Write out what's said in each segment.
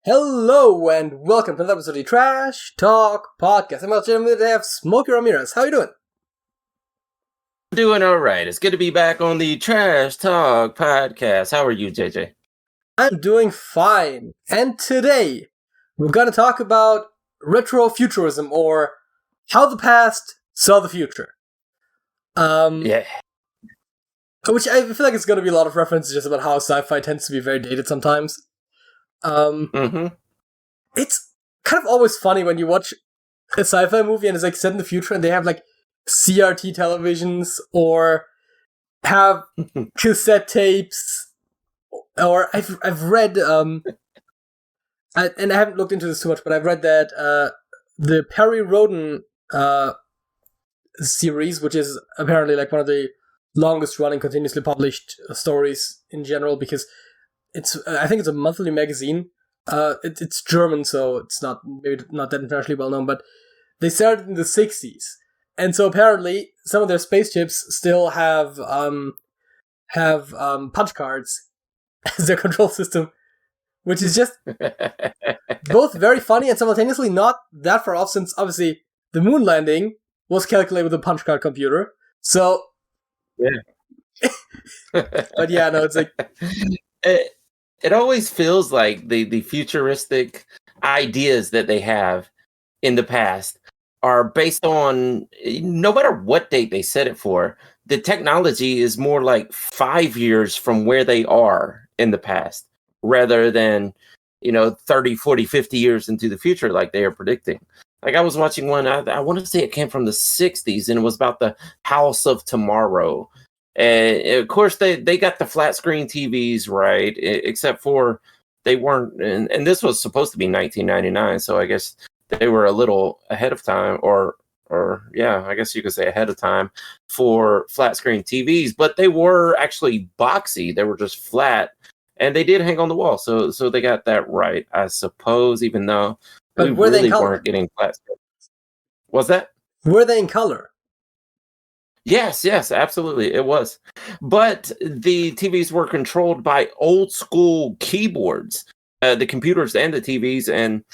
Hello and welcome to another episode of the Trash Talk Podcast. I'm out here today. I have Smokey Rameriz. How you doing? Doing all right. It's good to be back on the Trash Talk Podcast. How are you, JJ? I'm doing fine. And today, we're going to talk about retro-futurism, or how the past saw the future. Yeah. Which I feel like it's going to be a lot of references just about how sci-fi tends to be very dated sometimes. It's kind of always funny when you watch a sci-fi movie and it's like set in the future and they have like CRT televisions or have cassette tapes, or I've read and I haven't looked into this too much, but I've read that the Perry Roden series, which is apparently like one of the longest running continuously published stories in general, because I think it's a monthly magazine. It's German, so it's maybe not that internationally well known, but they started in the 60s. And so apparently some of their spaceships still have punch cards as their control system, which is just both very funny and simultaneously not that far off, since obviously the moon landing was calculated with a punch card computer. So yeah. But yeah, no, it's like it always feels like the futuristic ideas that they have in the past are based on, no matter what date they set it for, the technology is more like 5 years from where they are in the past, rather than 30, 40, 50 years into the future like they are predicting. Like I was watching one, I want to say it came from the 60s, and it was about the House of Tomorrow. And of course, they got the flat screen TVs right, except for they weren't. And this was supposed to be 1999, so I guess they were a little ahead of time, or yeah, I guess you could say ahead of time for flat screen TVs. But they were actually boxy; they were just flat, and they did hang on the wall. So they got that right, I suppose. Even though but we really weren't getting flat screen. Was that? Were they in color? Yes, absolutely, it was. But the TVs were controlled by old school keyboards, the computers and the TVs and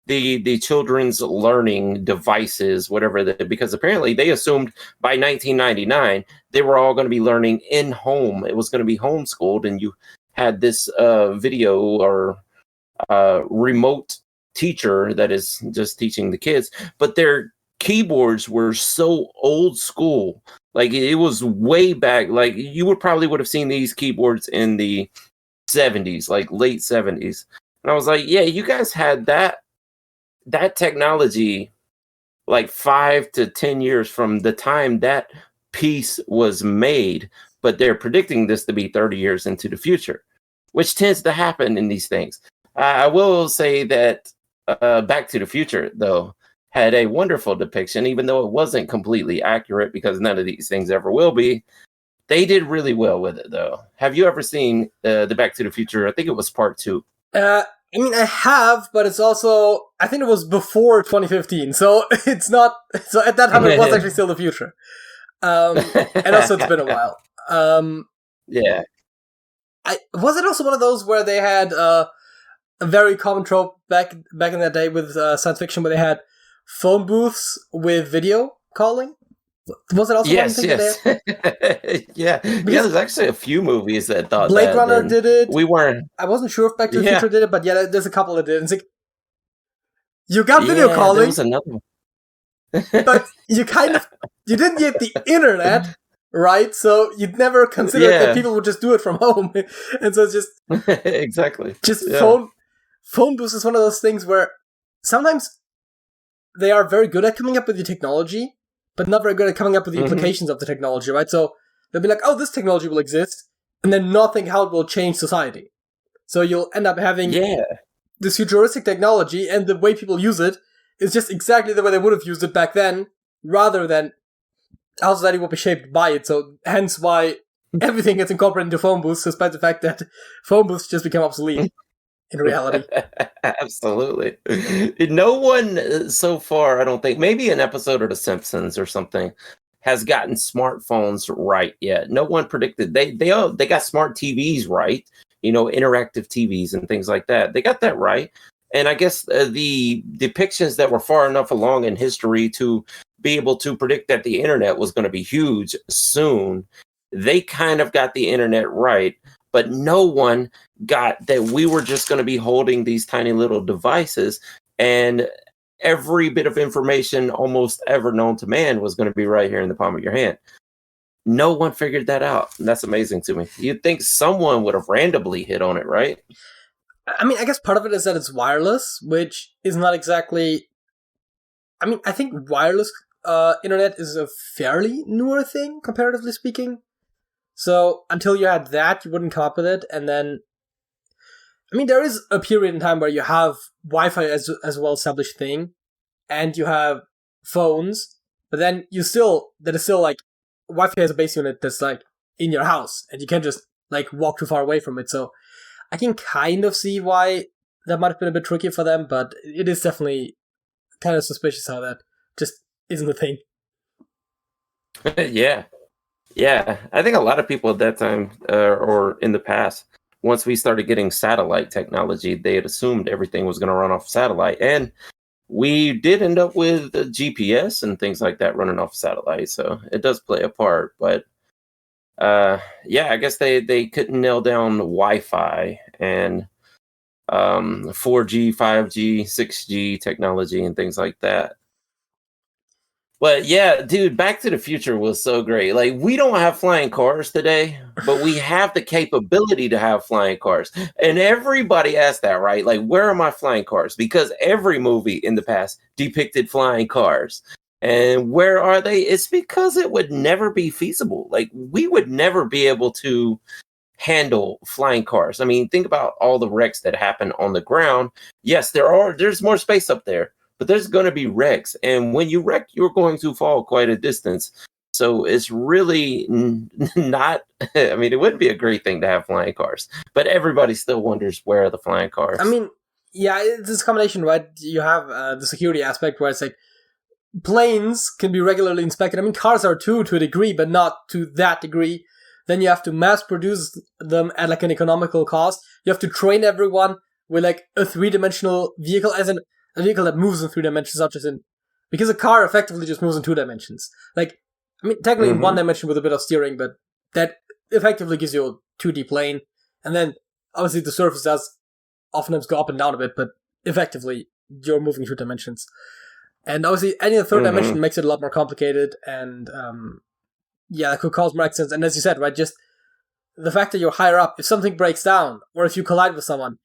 the children's learning devices, whatever. Because apparently they assumed by 1999 they were all going to be learning in home. It was going to be homeschooled, and you had this video or remote teacher that is just teaching the kids, but their keyboards were so old school. Like it was way back. Like you would have seen these keyboards in the 70s, like late 70s. And I was like, yeah, you guys had that technology like 5 to 10 years from the time that piece was made, but they're predicting this to be 30 years into the future, which tends to happen in these things. I will say that Back to the Future, though, had a wonderful depiction, even though it wasn't completely accurate, because none of these things ever will be. They did really well with it, though. Have you ever seen the Back to the Future? I think it was part 2. I mean, I have, but it's also, I think it was before 2015, so it's not, so at that time it was actually still the future. And also it's been a while. Yeah. Was it also one of those where they had a very common trope back in that day with science fiction, where they had phone booths with video calling? Was it also yes. Yeah, there's actually a few movies that thought Blade Runner did it. We weren't. I wasn't sure if Back to the Future did it, but yeah, there's a couple that did. It's like, you got video calling. There was another one. But you didn't get the internet, right? So you'd never consider that people would just do it from home. And so it's just exactly. Phone booths is one of those things where sometimes they are very good at coming up with the technology, but not very good at coming up with the implications of the technology, right? So they'll be like, oh, this technology will exist, and then not think how it will change society. So you'll end up having this futuristic technology, and the way people use it is just exactly the way they would have used it back then, rather than how society will be shaped by it. So hence why everything gets incorporated into phone booths, despite the fact that phone booths just become obsolete in reality. Absolutely. No one so far, I don't think, maybe an episode of The Simpsons or something, has gotten smartphones right yet. No one predicted. They got smart TVs right, interactive TVs and things like that. They got that right. And I guess the depictions that were far enough along in history to be able to predict that the internet was going to be huge soon, they kind of got the internet right. But no one got that we were just going to be holding these tiny little devices, and every bit of information almost ever known to man was going to be right here in the palm of your hand. No one figured that out. And that's amazing to me. You'd think someone would have randomly hit on it, right? I mean, I guess part of it is that it's wireless, which is not exactly... I mean, I think wireless internet is a fairly newer thing, comparatively speaking. So until you had that, you wouldn't come up with it. And then, I mean, there is a period in time where you have Wi-Fi as a well-established thing, and you have phones, but then that is still like, Wi-Fi has a base unit that's like in your house, and you can't just like walk too far away from it. So I can kind of see why that might have been a bit tricky for them, but it is definitely kind of suspicious how that just isn't a thing. Yeah. Yeah. I think a lot of people at that time, or in the past, once we started getting satellite technology, they had assumed everything was going to run off satellite. And we did end up with GPS and things like that running off satellite. So it does play a part. But yeah, I guess they couldn't nail down Wi-Fi and 4G, 5G, 6G technology and things like that. But yeah, dude, Back to the Future was so great. Like, we don't have flying cars today, but we have the capability to have flying cars. And everybody asked that, right? Like, where are my flying cars? Because every movie in the past depicted flying cars. And where are they? It's because it would never be feasible. Like, we would never be able to handle flying cars. I mean, think about all the wrecks that happen on the ground. Yes, there's more space up there, but there's going to be wrecks. And when you wreck, you're going to fall quite a distance. So it's really not, I mean, it wouldn't be a great thing to have flying cars, but everybody still wonders where are the flying cars. I mean, yeah, it's this combination, right? You have the security aspect where it's like, planes can be regularly inspected. I mean, cars are too, to a degree, but not to that degree. Then you have to mass produce them at like an economical cost. You have to train everyone with like a 3-dimensional vehicle, as in a vehicle that moves in 3 dimensions, not just in... Because a car effectively just moves in 2 dimensions. Like, I mean, technically in 1 dimension with a bit of steering, but that effectively gives you a 2D plane. And then, obviously, the surface does oftentimes go up and down a bit, but effectively, you're moving 2 dimensions. And obviously, any third dimension makes it a lot more complicated, and yeah, that could cause more accidents. And as you said, right, just the fact that you're higher up, if something breaks down, or if you collide with someone,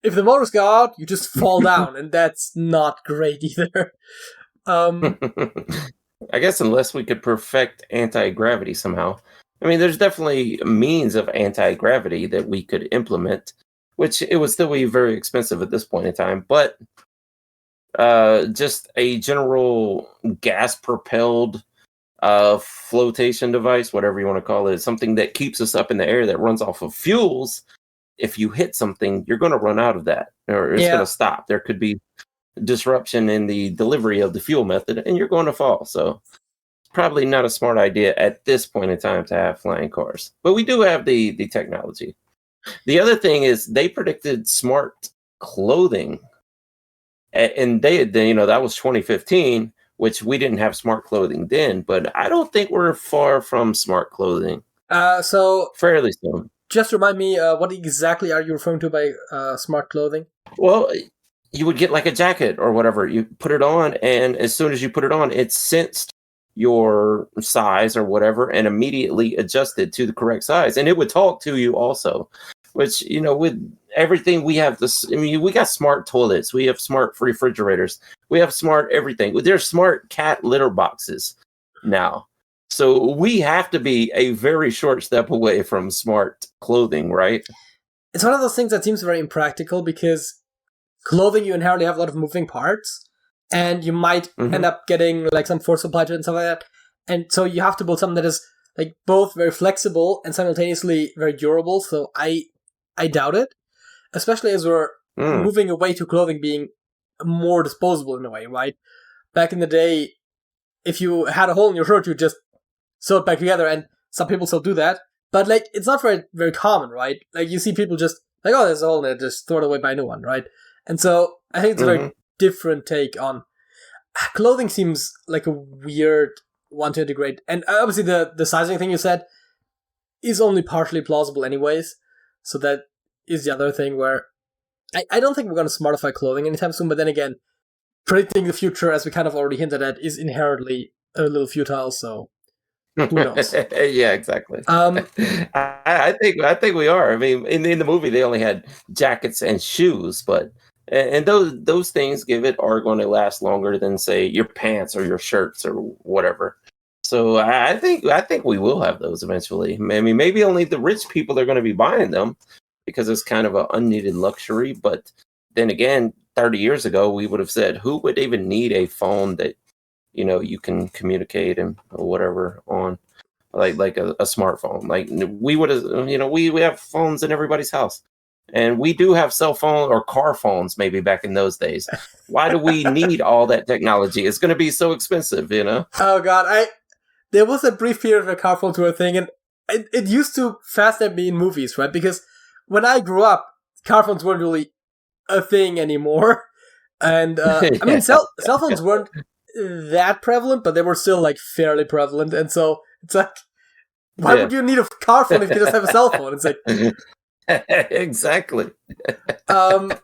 if the motors go out, you just fall down, and that's not great either. I guess unless we could perfect anti-gravity somehow. I mean, there's definitely means of anti-gravity that we could implement, which it would still be very expensive at this point in time, but just a general gas-propelled flotation device, whatever you want to call it, something that keeps us up in the air that runs off of fuels. If you hit something, you're going to run out of that, or it's going to stop. There could be disruption in the delivery of the fuel method, and you're going to fall. So probably not a smart idea at this point in time to have flying cars. But we do have the technology. The other thing is they predicted smart clothing. And they that was 2015, which we didn't have smart clothing then, but I don't think we're far from smart clothing. So fairly soon. Just remind me, what exactly are you referring to by smart clothing? Well, you would get like a jacket or whatever. You put it on, and as soon as you put it on, it sensed your size or whatever and immediately adjusted to the correct size. And it would talk to you also, which, with everything we have this, I mean, we got smart toilets, we have smart refrigerators, we have smart everything. There's smart cat litter boxes now. So we have to be a very short step away from smart clothing, right? It's one of those things that seems very impractical because clothing, you inherently have a lot of moving parts, and you might end up getting like some force applied to it and stuff like that. And so you have to build something that is like both very flexible and simultaneously very durable. So I doubt it, especially as we're moving away to clothing being more disposable in a way, right? Back in the day, if you had a hole in your shirt, you just sew it back together, and some people still do that. But like, it's not very, very common, right? Like, you see people just like, oh, there's a hole in it, just throw it away, buy a new one, right? And so I think it's a very different take on clothing. Seems like a weird one to integrate, and obviously the sizing thing you said is only partially plausible anyways. So that is the other thing where I don't think we're going to smartify clothing anytime soon, but then again, predicting the future, as we kind of already hinted at, is inherently a little futile, so who knows? Yeah, exactly. I think we are. I mean, in the movie, they only had jackets and shoes, but and those things are going to last longer than, say, your pants or your shirts or whatever. So I think we will have those eventually. I mean, maybe only the rich people are going to be buying them because it's kind of an unneeded luxury. But then again, 30 years ago, we would have said, who would even need a phone that, you can communicate and whatever on, like a smartphone? Like, we would have, we have phones in everybody's house. And we do have cell phone or car phones maybe back in those days. Why do we need all that technology? It's going to be so expensive, Oh, God. There was a brief period where car phones were a thing, and it used to fascinate me in movies, right? Because when I grew up, car phones weren't really a thing anymore. And, I mean, cell phones weren't that prevalent, but they were still, like, fairly prevalent. And so it's like, why would you need a car phone if you just have a cell phone? It's like... Exactly. But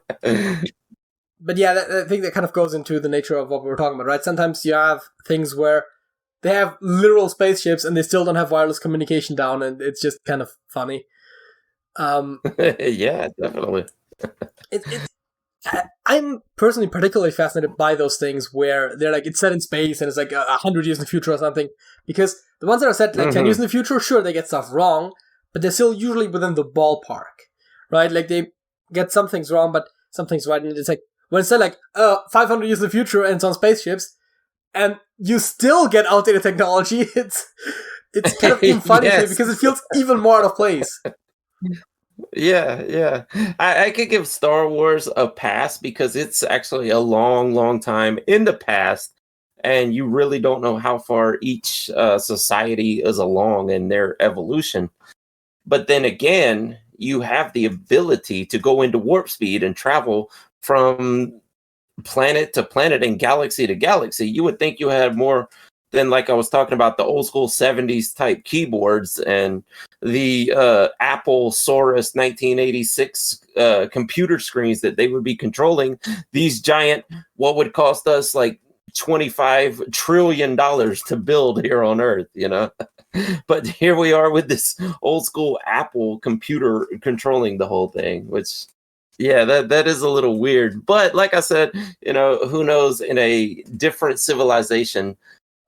yeah, I think that kind of goes into the nature of what we were talking about, right? Sometimes you have things where they have literal spaceships and they still don't have wireless communication down, and it's just kind of funny. Yeah, definitely. I'm personally particularly fascinated by those things where they're like, it's set in space and it's like 100 years in the future or something, because the ones that are set like 10 years in the future, sure, they get stuff wrong, but they're still usually within the ballpark, right? Like, they get some things wrong, but some things right. And it's like, when it's said like, 500 years in the future and it's on spaceships, and you still get outdated technology, it's kind of even funny to me because it feels even more out of place. Yeah. I could give Star Wars a pass because it's actually a long, long time in the past, and you really don't know how far each society is along in their evolution. But then again, you have the ability to go into warp speed and travel from planet to planet and galaxy to galaxy. You would think you had more than, like I was talking about, the old school 70s type keyboards and the Apple Saurus 1986 computer screens that they would be controlling these giant, what would cost us like $25 trillion to build here on Earth, But here we are with this old school Apple computer controlling the whole thing, which, yeah, that is a little weird. But like I said, who knows, in a different civilization,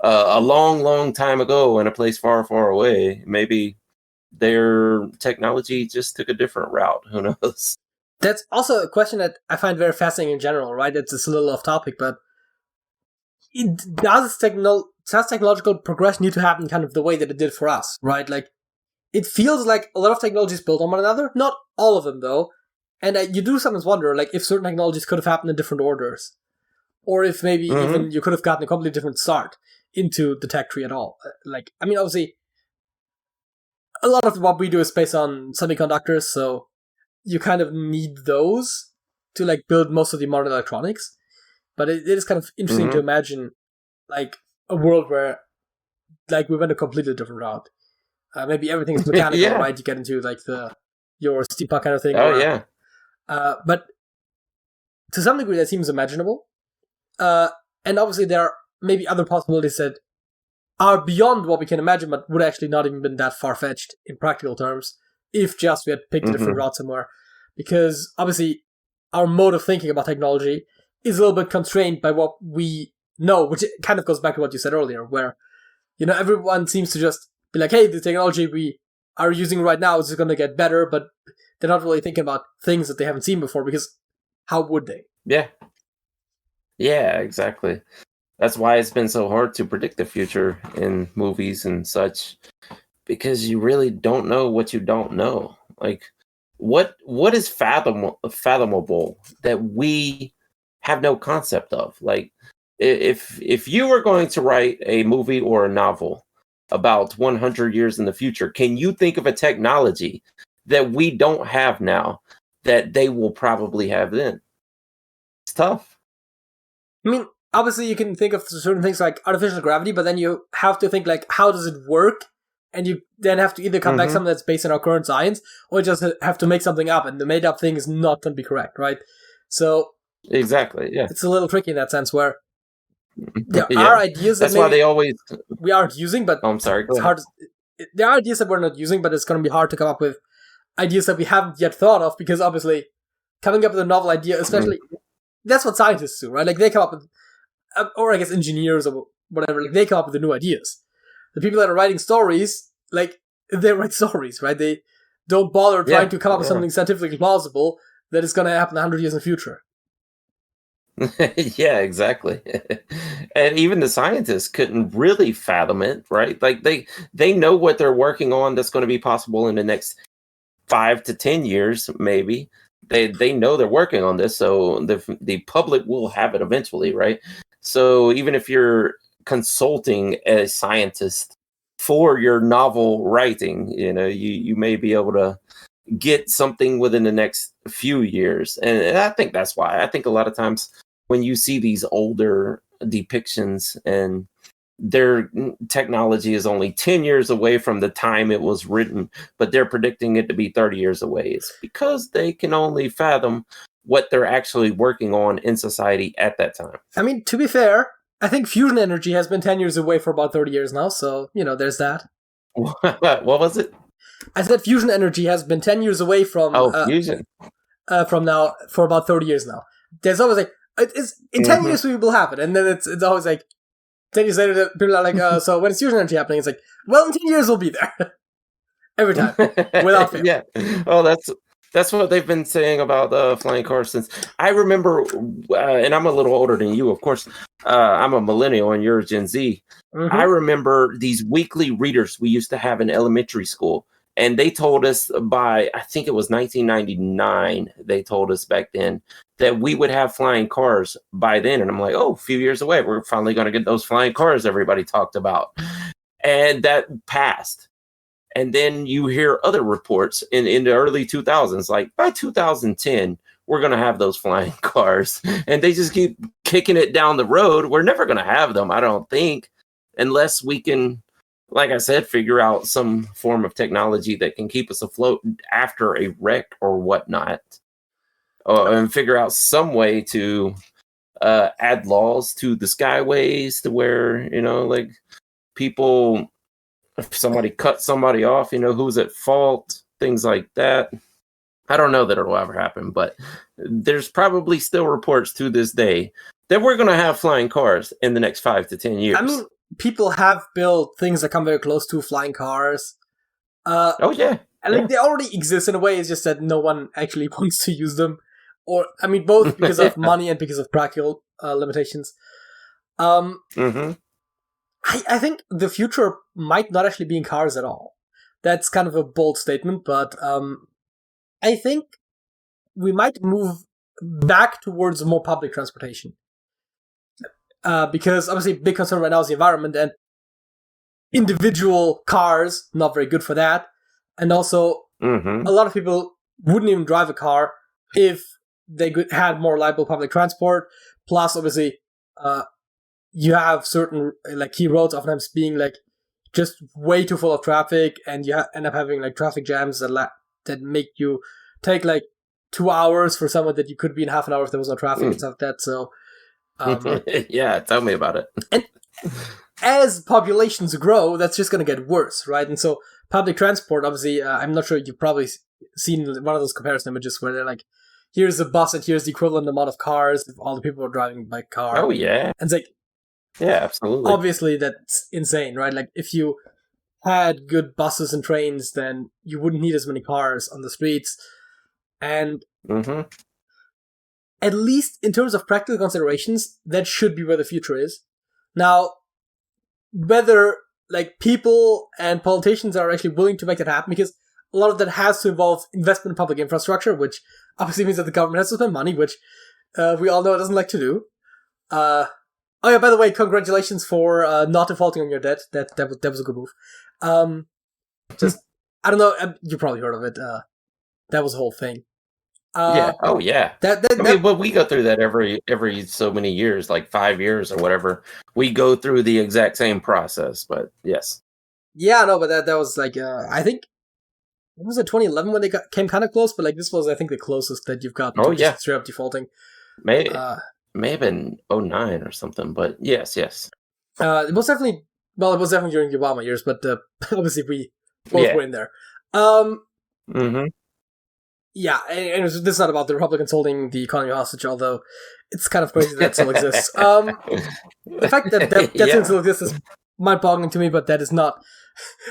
a long, long time ago in a place far, far away, maybe their technology just took a different route. Who knows? That's also a question that I find very fascinating in general, right? It's a little off topic, but does technological progression need to happen kind of the way that it did for us, right? Like, it feels like a lot of technologies build on one another. Not all of them, though. And you do sometimes wonder, like, if certain technologies could have happened in different orders. Or if maybe even you could have gotten a completely different start into the tech tree at all. Like, I mean, obviously, a lot of what we do is based on semiconductors, so you kind of need those to, like, build most of the modern electronics. But it is kind of interesting to imagine, like, a world where, like, we went a completely different route. Maybe everything is mechanical, right? You get into, like, your steampunk kind of thing. Yeah. But to some degree, that seems imaginable. And obviously, there are maybe other possibilities that are beyond what we can imagine, but would actually not even been that far-fetched in practical terms, if just we had picked a different route somewhere. Because, obviously, our mode of thinking about technology is a little bit constrained by what we know, which kind of goes back to what you said earlier, where, everyone seems to just be like, hey, the technology we are using right now is just going to get better, but they're not really thinking about things that they haven't seen before, because how would they? Yeah, exactly. That's why it's been so hard to predict the future in movies and such, because you really don't know what you don't know. Like, what is fathomable that we have no concept of? Like, if you were going to write a movie or a novel about 100 years in the future, can you think of a technology that we don't have now that they will probably have then. It's tough. I mean, obviously you can think of certain things like artificial gravity, but then you have to think like, how does it work? And you then have to either come back something that's based on our current science, or just have to make something up, and the made up thing is not going to be correct, right? So exactly, yeah, it's a little tricky in that sense where there are ideas that that's why they always we aren't using, but I'm sorry. It's hard. There are ideas that we're not using, but it's going to be hard to come up with ideas that we haven't yet thought of, because obviously coming up with a novel idea, especially that's what scientists do, right? Like they come up with, or I guess engineers or whatever, like they come up with the new ideas. The people that are writing stories, like they write stories, right? They don't bother trying to come up with something scientifically plausible that is going to happen 100 years in the future. Yeah, exactly. And even the scientists couldn't really fathom it, right? Like they know what they're working on that's going to be possible in the next 5 to 10 years, maybe. They know they're working on this, so the public will have it eventually, right? So even if you're consulting a scientist for your novel writing, you may be able to get something within the next few years. And I think that's why. I think a lot of times when you see these older depictions and their technology is only 10 years away from the time it was written, but they're predicting it to be 30 years away, it's because they can only fathom what they're actually working on in society at that time. I mean, to be fair, I think fusion energy has been 10 years away for about 30 years now, so, there's that. What was it? I said fusion energy has been 10 years away from... fusion. From now, for about 30 years now. There's always like, in 10 years we will have it, and then it's always like, 10 years later, people are like, so when is fusion energy happening? It's like, well, in 10 years we'll be there. Every time. Without fail. Yeah. Oh, that's what they've been saying about flying cars since. I remember, and I'm a little older than you, of course. I'm a millennial and you're a Gen Z. Mm-hmm. I remember these weekly readers we used to have in elementary school. And they told us by, I think it was 1999, they told us back then that we would have flying cars by then. And I'm like, oh, a few years away, we're finally going to get those flying cars everybody talked about. And that passed. And then you hear other reports in the early 2000s, like by 2010, we're going to have those flying cars. And they just keep kicking it down the road. We're never going to have them, I don't think, unless we can, like I said, figure out some form of technology that can keep us afloat after a wreck or whatnot. And figure out some way to add laws to the skyways to where, like people, if somebody cuts somebody off, who's at fault, things like that. I don't know that it'll ever happen, but there's probably still reports to this day that we're going to have flying cars in the next 5 to 10 years. I mean, people have built things that come very close to flying cars. Oh, yeah. And they already exist in a way, it's just that no one actually wants to use them. Or, I mean, both because of money and because of practical limitations. I think the future might not actually be in cars at all. That's kind of a bold statement, but I think we might move back towards more public transportation. Because obviously a big concern right now is the environment, and individual cars, not very good for that. And also, a lot of people wouldn't even drive a car if they had more reliable public transport. Plus, obviously, you have certain like key roads oftentimes being like just way too full of traffic, and you end up having like traffic jams that make you take like 2 hours for somewhere that you could be in half an hour if there was no traffic and stuff like that. So, yeah, tell me about it. And as populations grow, that's just going to get worse, right? And so public transport, obviously, I'm not sure you've probably seen one of those comparison images where they're like, here's a bus and here's the equivalent amount of cars if all the people are driving by car. Oh, yeah. And it's like, yeah, absolutely. Obviously, that's insane, right? Like, if you had good buses and trains, then you wouldn't need as many cars on the streets. And at least in terms of practical considerations, that should be where the future is. Now, whether like people and politicians are actually willing to make that happen, because a lot of that has to involve investment in public infrastructure, which obviously means that the government has to spend money, which we all know it doesn't like to do. Oh yeah, by the way, congratulations for not defaulting on your debt. That was a good move. Just, I don't know, you probably heard of it. That was a whole thing. Yeah. Oh, yeah. I That mean, but we go through that every so many years, like 5 years or whatever. We go through the exact same process. But yes. yeah, no, but that was like I think what was it 2011 when they came kind of close, but like this was I think the closest that you've gotten Oh, to yeah. just straight up defaulting. May Uh, may have been '09 or something. But yes, yes. it was definitely during the Obama years, but obviously we both Yeah. were in there. Um, Mm-hmm. yeah, and this is not about the Republicans holding the economy hostage, although it's kind of crazy that still exists. The fact that Yeah. still exists is mind-boggling to me, but that is not.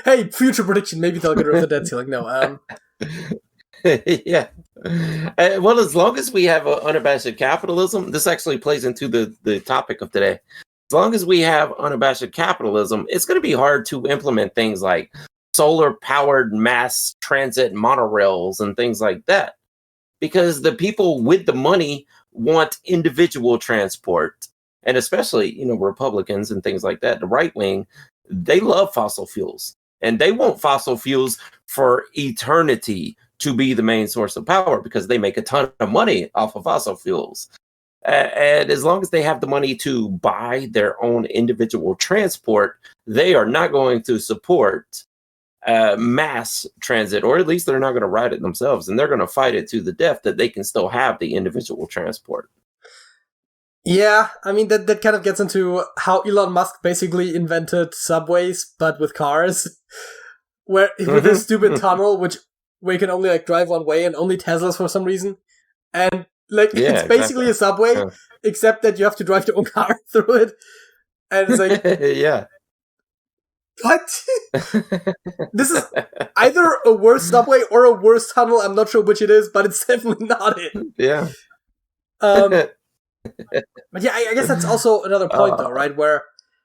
Hey, future prediction. Maybe they'll get rid of the debt ceiling. No. Yeah. Well, as long as we have unabashed capitalism, this actually plays into the topic of today. As long as we have unabashed capitalism, it's going to be hard to implement things like solar-powered mass transit monorails and things like that, because the people with the money want individual transport, and especially Republicans and things like that. The right wing, they love fossil fuels, and they want fossil fuels for eternity to be the main source of power because they make a ton of money off of fossil fuels. And as long as they have the money to buy their own individual transport, they are not going to support mass transit, or at least they're not going to ride it themselves, and they're going to fight it to the death that they can still have the individual transport. Yeah, I mean that kind of gets into how Elon Musk basically invented subways, but with cars, with this stupid tunnel, where you can only like drive one way and only Teslas for some reason, and like it's basically a subway, except that you have to drive your own car through it, and it's like yeah. What? This is either a worse subway or a worse tunnel. I'm not sure which it is, but it's definitely not it. Yeah. But yeah, I guess that's also another point, though, right? Where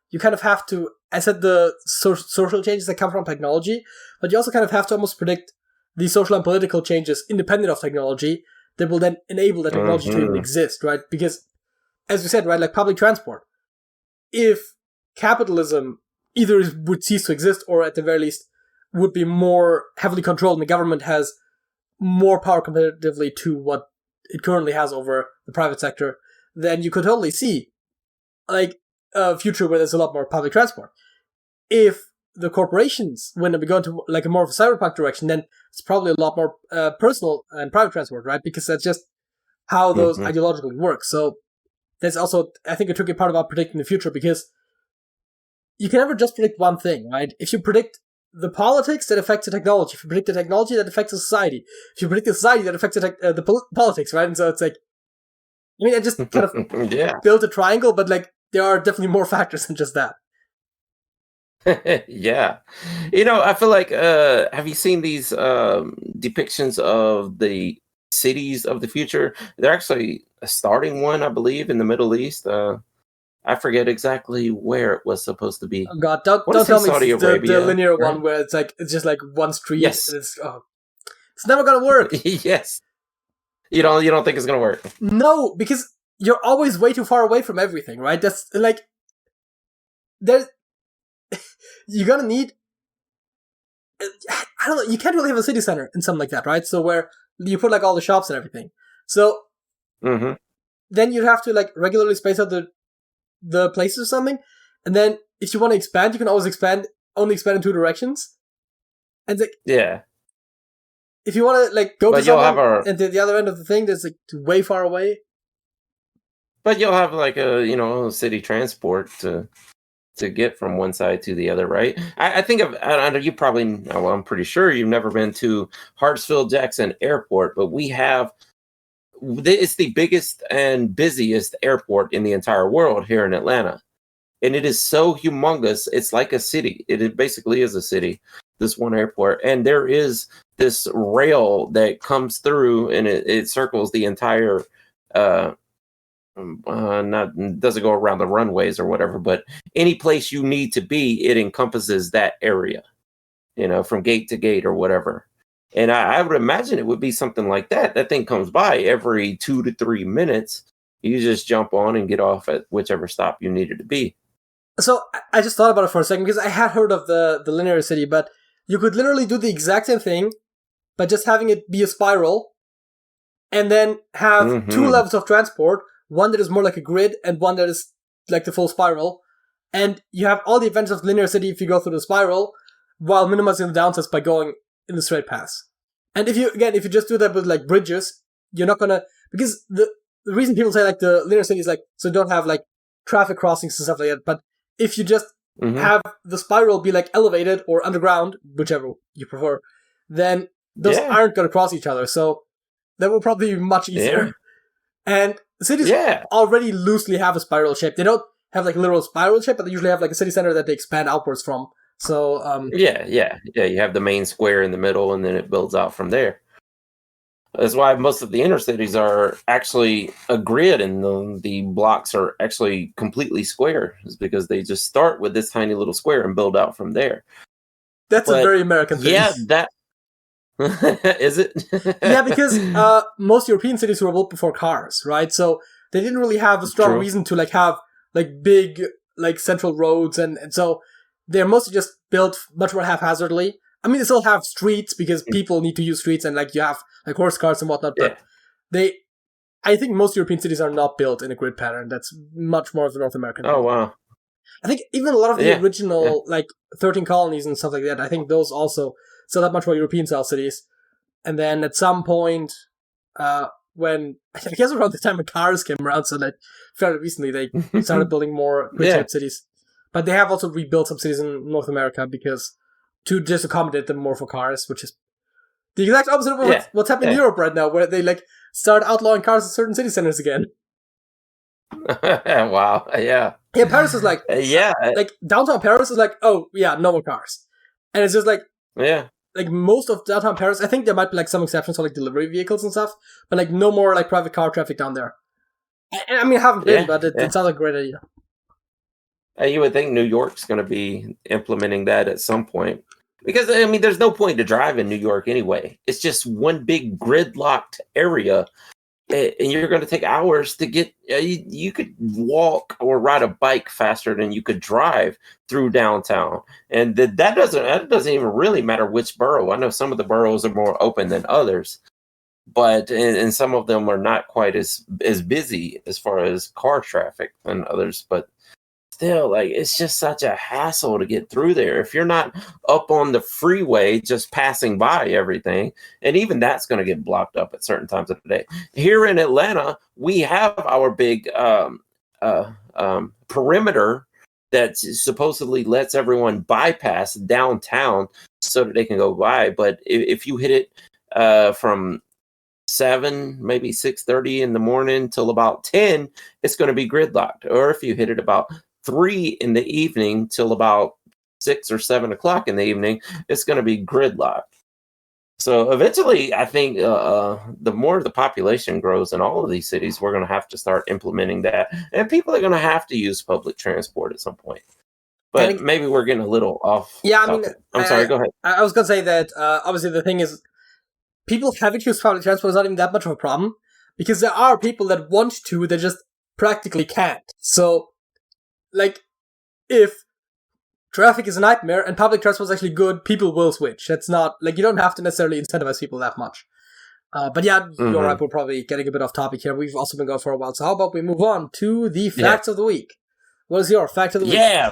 you kind of have to, I said the social changes that come from technology, but you also kind of have to almost predict the social and political changes independent of technology that will then enable the technology to even exist, right? Because, as we said, right, like public transport, if capitalism either would cease to exist or at the very least would be more heavily controlled and the government has more power comparatively to what it currently has over the private sector, then you could totally see like a future where there's a lot more public transport. If the corporations, when we go into like a more of a cyberpunk direction, then it's probably a lot more personal and private transport, right? Because that's just how those ideologically work. So that's also, I think, a tricky part about predicting the future, because you can never just predict one thing, right? If you predict the politics, that affects the technology. If you predict the technology, that affects the society. If you predict the society, that affects the politics, right? And so it's like, I mean, I just kind of built a triangle, but like there are definitely more factors than just that. Yeah. I feel like, have you seen these depictions of the cities of the future? They're actually starting one, I believe, in the Middle East. I forget exactly where it was supposed to be. Oh God, don't tell me Saudi it's Arabia, the linear right? one where it's just like one street. Yes. And it's never gonna work. Yes. You don't think it's gonna work? No, because you're always way too far away from everything, right? That's like you're gonna need. I don't know. You can't really have a city center in something like that, right? So where you put like all the shops and everything. So then you'd have to like regularly space out the places or something, and then if you want to expand, you can always only expand in two directions. And it's like, if you want to like go to someone and the other end of the thing, that's like way far away. But you'll have like a city transport to get from one side to the other, right? I think you probably, well, I'm pretty sure you've never been to Hartsfield-Jackson Airport, but it's the biggest and busiest airport in the entire world here in Atlanta. And it is so humongous. It's like a city. It basically is a city, this one airport. And there is this rail that comes through and it circles the entire, doesn't go around the runways or whatever, but any place you need to be, it encompasses that area, from gate to gate or whatever. And I would imagine it would be something like that. That thing comes by every 2 to 3 minutes. You just jump on and get off at whichever stop you needed to be. So I just thought about it for a second, because I had heard of the linear city, but you could literally do the exact same thing, but just having it be a spiral. and then have two levels of transport, one that is more like a grid and one that is like the full spiral. And you have all the advantages of linear city if you go through the spiral, while minimizing the downsides by going in the straight paths. And if you just do that with like bridges, you're not gonna, because the reason people say like the linear city is like, so you don't have like traffic crossings and stuff like that, but if you just have the spiral be like elevated or underground, whichever you prefer, then those aren't gonna cross each other, so that will probably be much easier. And cities already loosely have a spiral shape. They don't have like a literal spiral shape, but they usually have like a city center that they expand outwards from. So you have the main square in the middle, and then it builds out from there. That's why most of the inner cities are actually a grid, and the blocks are actually completely square. Is because they just start with this tiny little square and build out from there. That's a very American thing. Yeah, that is it. Yeah, because most European cities were built before cars, right? So they didn't really have a strong reason to like have like big like central roads, and so they're mostly just built much more haphazardly. I mean, they still have streets because people need to use streets, and like you have like horse cars and whatnot. But I think most European cities are not built in a grid pattern. That's much more of the North American. Oh wow! I think even a lot of the original like 13 colonies and stuff like that, I think those also still have much more European style cities. And then at some point, when I guess around the time when cars came around, so that fairly recently they started building more grid-shaped cities. But they have also rebuilt some cities in North America because to just accommodate them more for cars, which is the exact opposite of what's happening in Europe right now, where they like start outlawing cars in certain city centers again. Wow! Yeah. Yeah, Paris is like like downtown Paris is like, oh yeah, no more cars, and it's just like like most of downtown Paris. I think there might be like some exceptions for like delivery vehicles and stuff, but like no more like private car traffic down there. I mean, I haven't been, but it sounds like a great idea. You would think New York's going to be implementing that at some point. Because, I mean, there's no point to drive in New York anyway. It's just one big gridlocked area. And you're going to take hours to get... You could walk or ride a bike faster than you could drive through downtown. And that doesn't even really matter which borough. I know some of the boroughs are more open than others. But and some of them are not quite as busy as far as car traffic than others. But still, like, it's just such a hassle to get through there. If you're not up on the freeway just passing by everything, and even that's going to get blocked up at certain times of the day. Here in Atlanta, we have our big perimeter that supposedly lets everyone bypass downtown so that they can go by. But if you hit it from 7, maybe 6:30 in the morning till about 10, it's going to be gridlocked. Or if you hit it about 3 in the evening till about 6 or 7 o'clock in the evening, it's going to be gridlocked. So eventually, I think the more the population grows in all of these cities, we're going to have to start implementing that. And people are going to have to use public transport at some point. But maybe we're getting a little off. Yeah, I mean, I'm sorry, go ahead. I was going to say that obviously the thing is, people having to use public transport is not even that much of a problem, because there are people that want to, that just practically can't. So, like, if traffic is a nightmare and public transport is actually good, people will switch. That's not, like, you don't have to necessarily incentivize people that much. But yeah, you're right, we're probably getting a bit off topic here. We've also been going for a while, so how about we move on to the facts of the week? What is your fact of the week? Yeah!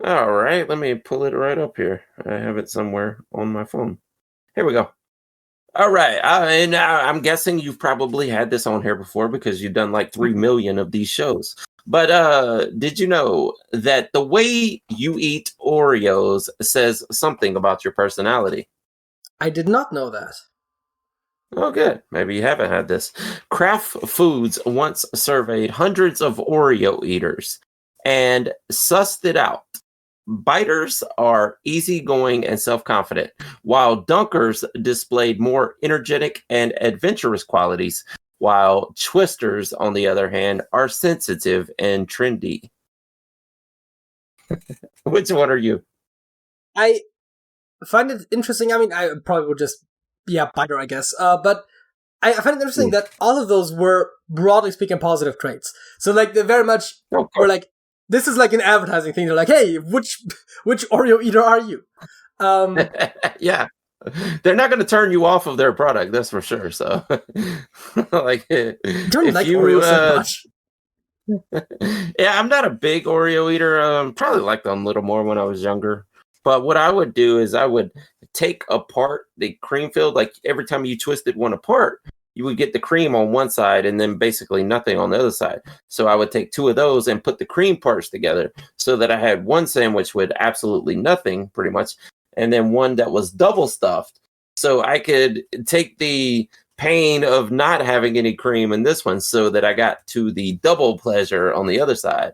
All right, let me pull it right up here. I have it somewhere on my phone. Here we go. All right, and I'm guessing you've probably had this on here before because you've done like 3 million of these shows. But did you know that the way you eat Oreos says something about your personality? I did not know that. Oh, good. Maybe you haven't had this. Kraft Foods once surveyed hundreds of Oreo eaters and sussed it out. Biters are easygoing and self-confident, while dunkers displayed more energetic and adventurous qualities, while twisters, on the other hand, are sensitive and trendy. Which one are you? I find it interesting. I mean, I probably would just be a biter, I guess. But I find it interesting that all of those were, broadly speaking, positive traits. So, like, they very much were like, this is like an advertising thing. They're like, hey, which Oreo eater are you? Yeah. they're not going to turn you off of their product, that's for sure. So, like, Don't like Oreos so much. Yeah, I'm not a big Oreo eater. Probably liked them a little more when I was younger. But what I would do is I would take apart the cream filled, like every time you twisted one apart, you would get the cream on one side and then basically nothing on the other side. So I would take two of those and put the cream parts together so that I had one sandwich with absolutely nothing, pretty much, and then one that was double stuffed. So I could take the pain of not having any cream in this one so that I got to the double pleasure on the other side.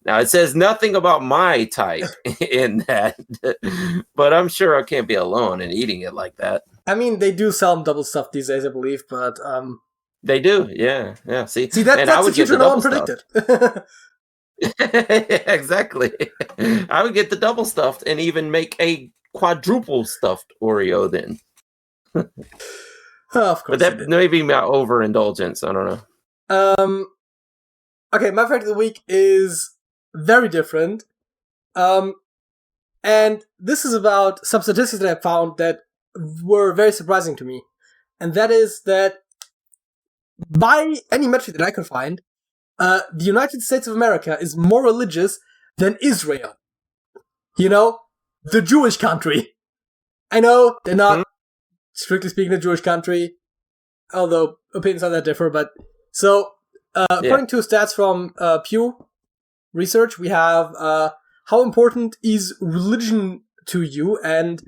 Now, it says nothing about my type in that, but I'm sure I can't be alone in eating it like that. I mean, they do sell them double stuffed these days, I believe, but they do, yeah. See, that's the future no one predicted. Exactly. I would get the double stuffed and even make a quadruple stuffed Oreo then. Of course, but that may be my overindulgence. I don't know. Okay, my fact of the week is very different. And this is about some statistics that I found that were very surprising to me. And that is that by any metric that I could find, the United States of America is more religious than Israel. You know, the Jewish country. I know they're not, strictly speaking, a Jewish country, although opinions on that differ. But so, according to stats from Pew Research, we have how important is religion to you, and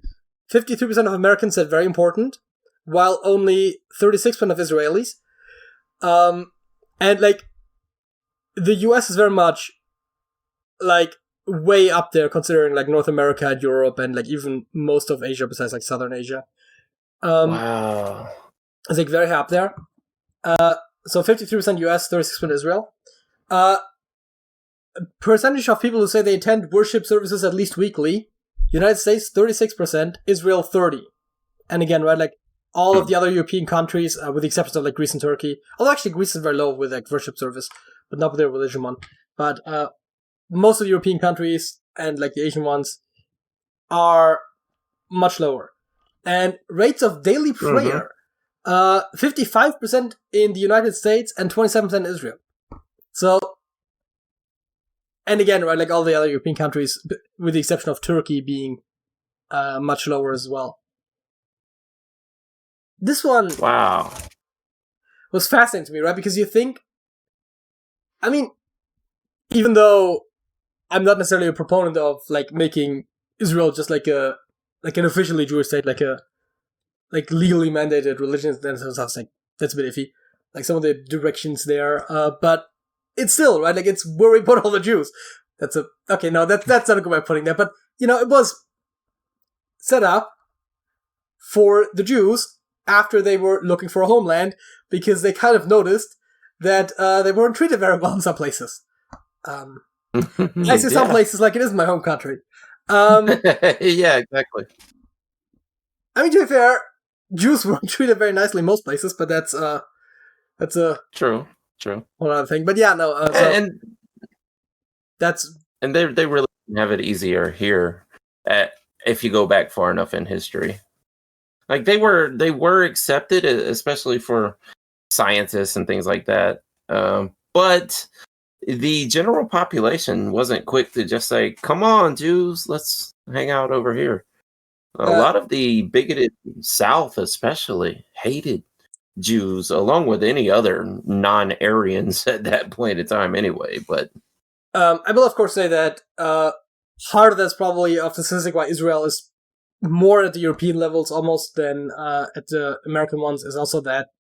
53% of Americans said very important, while only 36% of Israelis. And like, the US is very much like way up there, considering like North America and Europe and like even most of Asia besides like Southern Asia. Wow. It's like very high up there. So 53% US, 36% Israel. Percentage of people who say they attend worship services at least weekly. United States, 36%. Israel, 30%. And again, right, like all of the other European countries, with the exception of like Greece and Turkey. Although actually Greece is very low with like worship service, but not with their religion one. But most of the European countries and like the Asian ones are much lower. And rates of daily prayer, 55% in the United States and 27% in Israel. So, and again, right, like all the other European countries, with the exception of Turkey being much lower as well. This one was fascinating to me, right? Because you think, I mean, even though I'm not necessarily a proponent of like making Israel just like an officially Jewish state, like a legally mandated religion, then sounds like that's a bit iffy. Like some of the directions there, but it's still right. Like it's where we put all the Jews. That's not a good way of putting that. But you know, it was set up for the Jews after they were looking for a homeland because they kind of noticed that they weren't treated very well in some places. I say some places like it is my home country. Yeah, exactly. I mean, to be fair, Jews weren't treated very nicely in most places, but that's a true one other thing. But yeah, no, and they really have it easier here if you go back far enough in history. Like they were accepted, especially for scientists and things like that. But the general population wasn't quick to just say, "Come on, Jews, let's hang out over here." A lot of the bigoted South, especially, hated Jews, along with any other non-Aryans at that point in time, anyway. But I will, of course, say that part of that's probably of the statistic why Israel is more at the European levels almost than at the American ones is also that,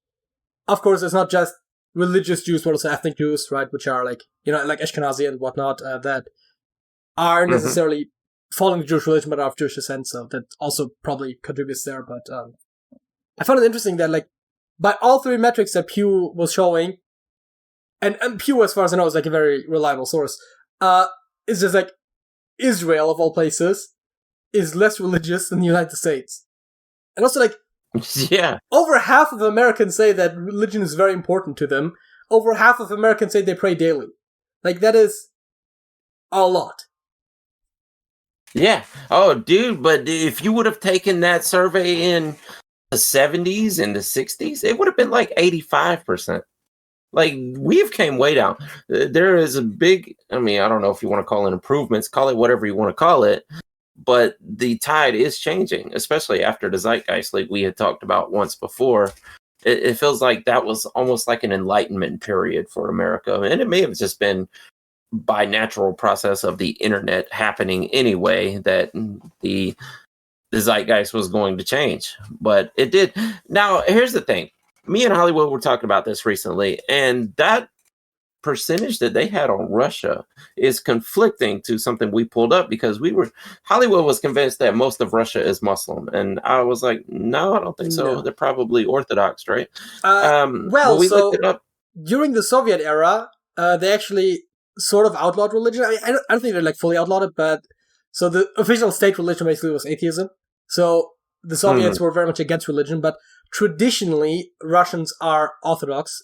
of course, it's not just religious Jews, but also ethnic Jews, right, which are like, you know, like Ashkenazi and whatnot, that are necessarily following the Jewish religion but are of Jewish descent, so that also probably contributes there. But I found it interesting that, like, by all three metrics that Pew was showing, and Pew, as far as I know, is like a very reliable source, it's just like Israel, of all places, is less religious than the United States. And also, like, yeah, over half of Americans say that religion is very important to them. Over half of Americans say they pray daily. Like, that is a lot. Yeah. Oh, dude, but if you would have taken that survey in the 70s and the 60s, it would have been like 85%. Like, we've came way down. There is a big, I mean, I don't know if you want to call it improvements, call it whatever you want to call it, but the tide is changing, especially after the zeitgeist, like we had talked about once before. It feels like that was almost like an enlightenment period for America. And it may have just been by natural process of the internet happening anyway that the zeitgeist was going to change, but it did. Now, here's the thing. Me and Hollywood were talking about this recently, and that percentage that they had on Russia is conflicting to something we pulled up because Hollywood was convinced that most of Russia is Muslim, and I was like, no, I don't think so. No. They're probably Orthodox, right? Well, we so looked it up. during the Soviet era, they actually sort of outlawed religion. I mean, I don't think they like fully outlawed it, but so the official state religion basically was atheism. So the Soviets were very much against religion, but traditionally Russians are Orthodox,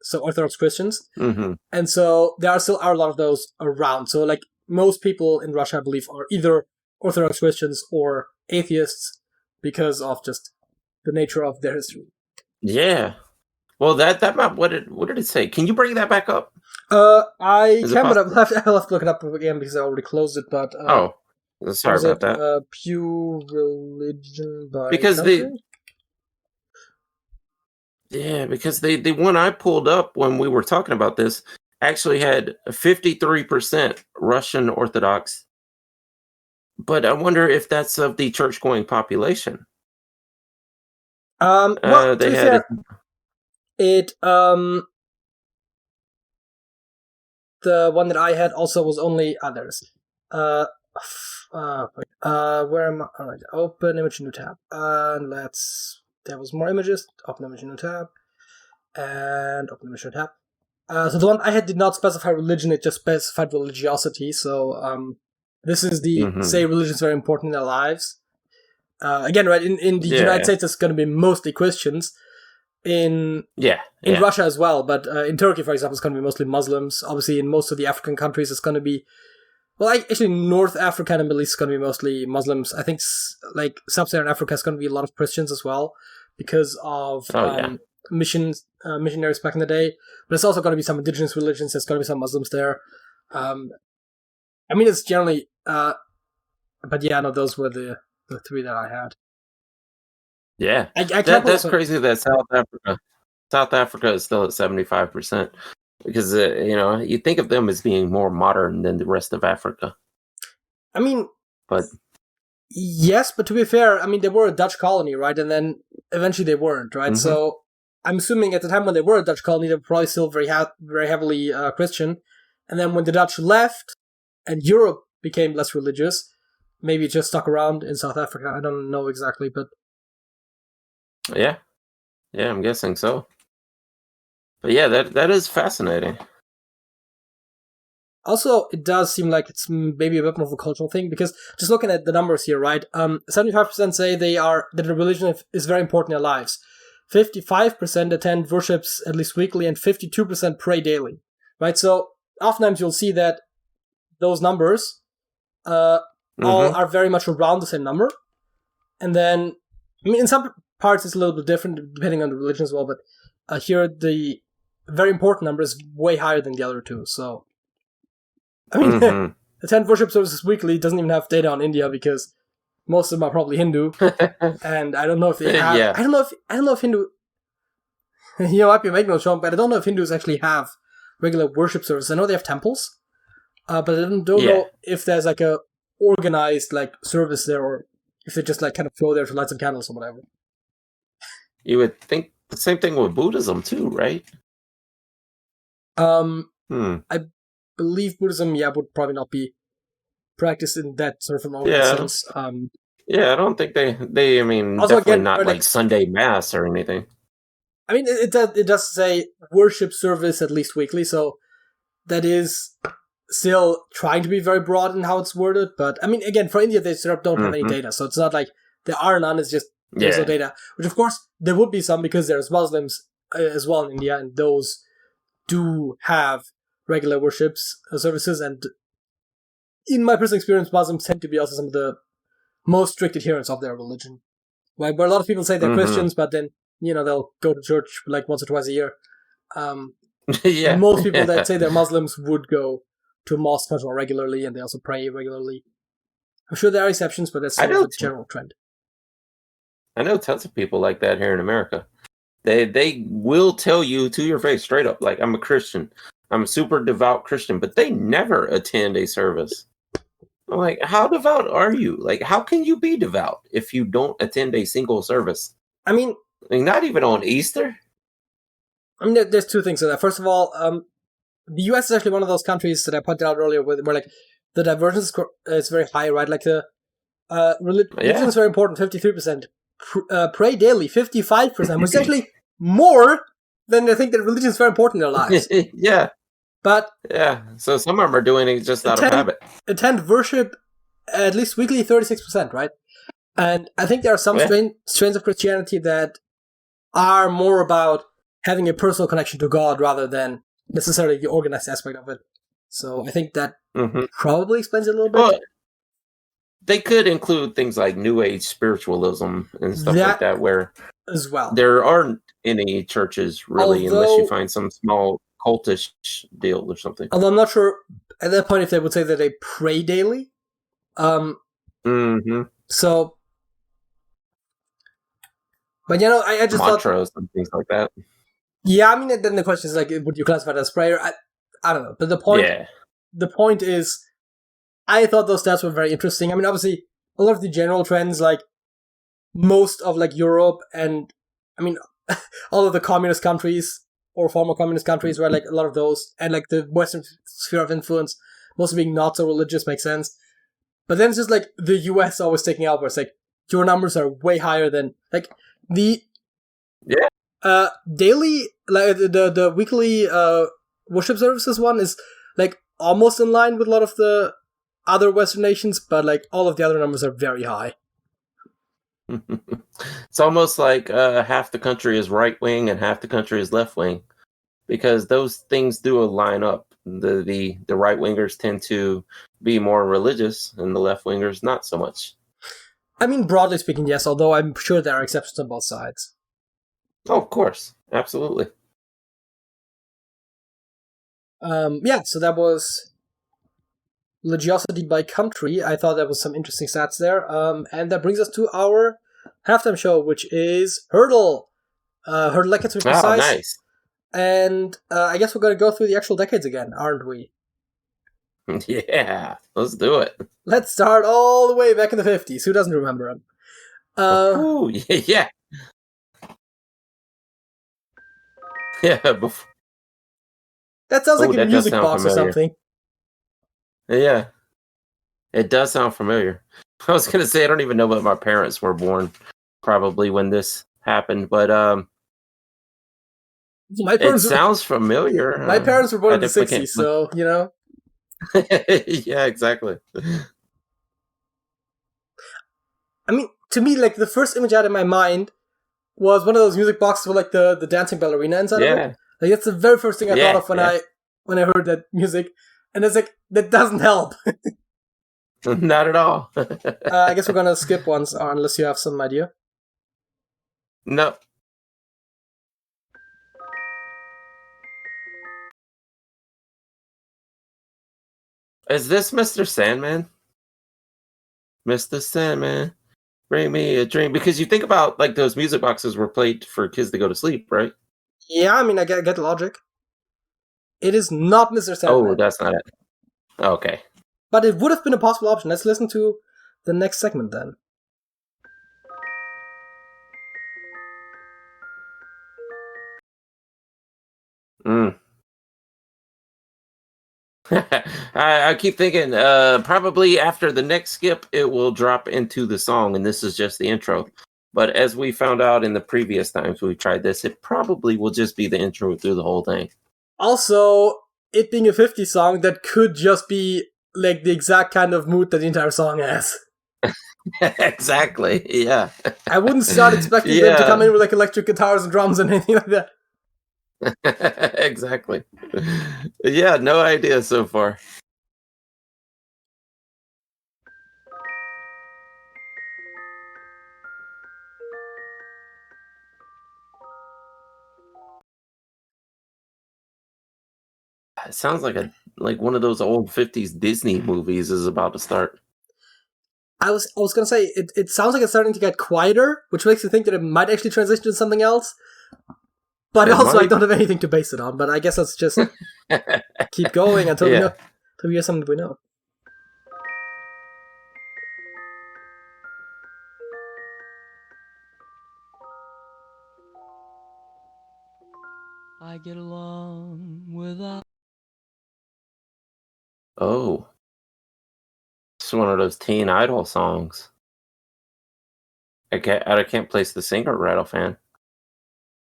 so Orthodox Christians, and so there are a lot of those around. So like most people in Russia, I believe, are either Orthodox Christians or atheists because of just the nature of their history. Yeah. Well, that map. What did it say? Can you bring that back up? I can, but I'll have to look it up again because I already closed it. But sorry about that. Pure religion by because country? because the one I pulled up when we were talking about this actually had 53% Russian Orthodox. But I wonder if that's of the church-going population. Well, to be fair, the one that I had also was only others. Where am I? Alright, open image new tab. And there was more images. Open image new tab. And open image new tab. So the one I had did not specify religion, it just specified religiosity. So, this is say religion is very important in their lives. Again, right, in the United States, it's going to be mostly Christians. In Russia as well, but in Turkey, for example, it's going to be mostly Muslims. Obviously, in most of the African countries, it's going to be, well, actually, North Africa and Middle East is going to be mostly Muslims. I think, like, Sub-Saharan Africa is going to be a lot of Christians as well, because of missionaries back in the day. But it's also going to be some indigenous religions. There's going to be some Muslims there. I mean, it's generally, but yeah, no, those were the three that I had. Yeah, that's crazy that South Africa is still at 75% because you think of them as being more modern than the rest of Africa. I mean, but yes, but to be fair, I mean they were a Dutch colony, right? And then eventually they weren't, right? So I'm assuming at the time when they were a Dutch colony, they were probably still very heavily Christian. And then when the Dutch left and Europe became less religious, maybe it just stuck around in South Africa. I don't know exactly, but. Yeah, I'm guessing so. But yeah, that is fascinating. Also, it does seem like it's maybe a bit more of a cultural thing, because just looking at the numbers here, right? 75% say that the religion is very important in their lives. 55% attend worships at least weekly, and 52% pray daily, right? So oftentimes you'll see that those numbers all are very much around the same number. And then, I mean, in some parts it's a little bit different depending on the religion as well, but here the very important number is way higher than the other two. So, I mean, attend worship services weekly doesn't even have data on India because most of them are probably Hindu, and I don't know if they have. Yeah. I don't know if Hindu. Might be making no joke, but I don't know if Hindus actually have regular worship services. I know they have temples, but I don't know if there's like a organized like service there, or if they just like kind of go there to light some candles or whatever. You would think the same thing with Buddhism too, right? I believe Buddhism, would probably not be practiced in that sort of an sense. I don't think they. I mean, also, definitely again, not like Sunday Mass or anything. I mean, it does say worship service at least weekly, so that is still trying to be very broad in how it's worded. But I mean, again, for India, they sort of don't have any data, so it's not like there are none. It's just there's no data, which of course there would be some because there's Muslims as well in India, and those do have regular worships services, and in my personal experience, Muslims tend to be also some of the most strict adherents of their religion. Like, where a lot of people say they're Christians, but then, they'll go to church like once or twice a year. Most people that say they're Muslims would go to mosque much more regularly, and they also pray regularly. I'm sure there are exceptions, but that's sort of the general trend. I know tons of people like that here in America. They will tell you to your face straight up, like, I'm a Christian. I'm a super devout Christian, but they never attend a service. I'm like, how devout are you? Like, how can you be devout if you don't attend a single service? I mean, not even on Easter? I mean, there's two things to that. First of all, the US is actually one of those countries that I pointed out earlier where like, the divergence is very high, right? Like, the religion is very important, 53%. Pray daily, 55%, which is actually more than they think that religion is very important in their lives. Yeah. But so some of them are doing it just out of habit. Attend worship at least weekly, 36%, right? And I think there are some strains of Christianity that are more about having a personal connection to God rather than necessarily the organized aspect of it. So I think that probably explains it a little bit. Well, they could include things like New Age spiritualism and stuff like that, where as well there aren't any churches really, unless you find some small cultish deal or something. Although I'm not sure at that point if they would say that they pray daily. So, but I just mantras and things like that. Yeah, I mean, then the question is like, would you classify it as prayer? I don't know, but the point is, I thought those stats were very interesting. I mean, obviously, a lot of the general trends, like most of like Europe and, I mean, all of the communist countries or former communist countries, where like a lot of those, and like the Western sphere of influence, mostly being not so religious, makes sense. But then it's just like the US always taking out, where it's like your numbers are way higher than like the daily, like the weekly worship services one is like almost in line with a lot of the other Western nations, but like all of the other numbers are very high. It's almost like half the country is right wing and half the country is left wing, because those things do line up. The right wingers tend to be more religious, and the left wingers not so much. I mean, broadly speaking, yes. Although I'm sure there are exceptions on both sides. Oh, of course, absolutely. So that was religiosity by country. I thought that was some interesting stats there. And that brings us to our halftime show, which is Hurdle. Hurdle decades to be precise. Oh, nice. And I guess we're going to go through the actual decades again, aren't we? Yeah, let's do it. Let's start all the way back in the 50s. Who doesn't remember them? Ooh, yeah. Yeah. That sounds like a music box familiar. Or something. Yeah. It does sound familiar. I was going to say, I don't even know when my parents were born, probably when this happened, but it sounds familiar. My parents were born in the 60s, so, you know. Yeah, exactly. I mean, to me, like, the first image out of my mind was one of those music boxes with, like, the dancing ballerina inside of it. Like, that's the very first thing I thought of when I heard that music. And it's like, that doesn't help. Not at all. I guess we're going to skip ones, unless you have some idea. No. Is this Mr. Sandman? Mr. Sandman, bring me a dream. Because you think about, like, those music boxes were played for kids to go to sleep, right? Yeah, I mean, I get the logic. It is not Mr. Sandman. Oh, that's not it. Okay. But it would have been a possible option. Let's listen to the next segment then. I keep thinking probably after the next skip it will drop into the song, and this is just the intro. But as we found out in the previous times we tried this, it probably will just be the intro through the whole thing. Also, it being a 50s song, that could just be like the exact kind of mood that the entire song has. Exactly, yeah. I wouldn't start expecting them to come in with like electric guitars and drums and anything like that. Exactly. Yeah, no idea so far. It sounds like one of those old 50s Disney movies is about to start. I was gonna say it sounds like it's starting to get quieter, which makes you think that it might actually transition to something else. But also, I don't have anything to base it on. But I guess let's just keep going until we hear something we know. I get along without. Oh, it's one of those teen idol songs. I can't place the singer right offhand.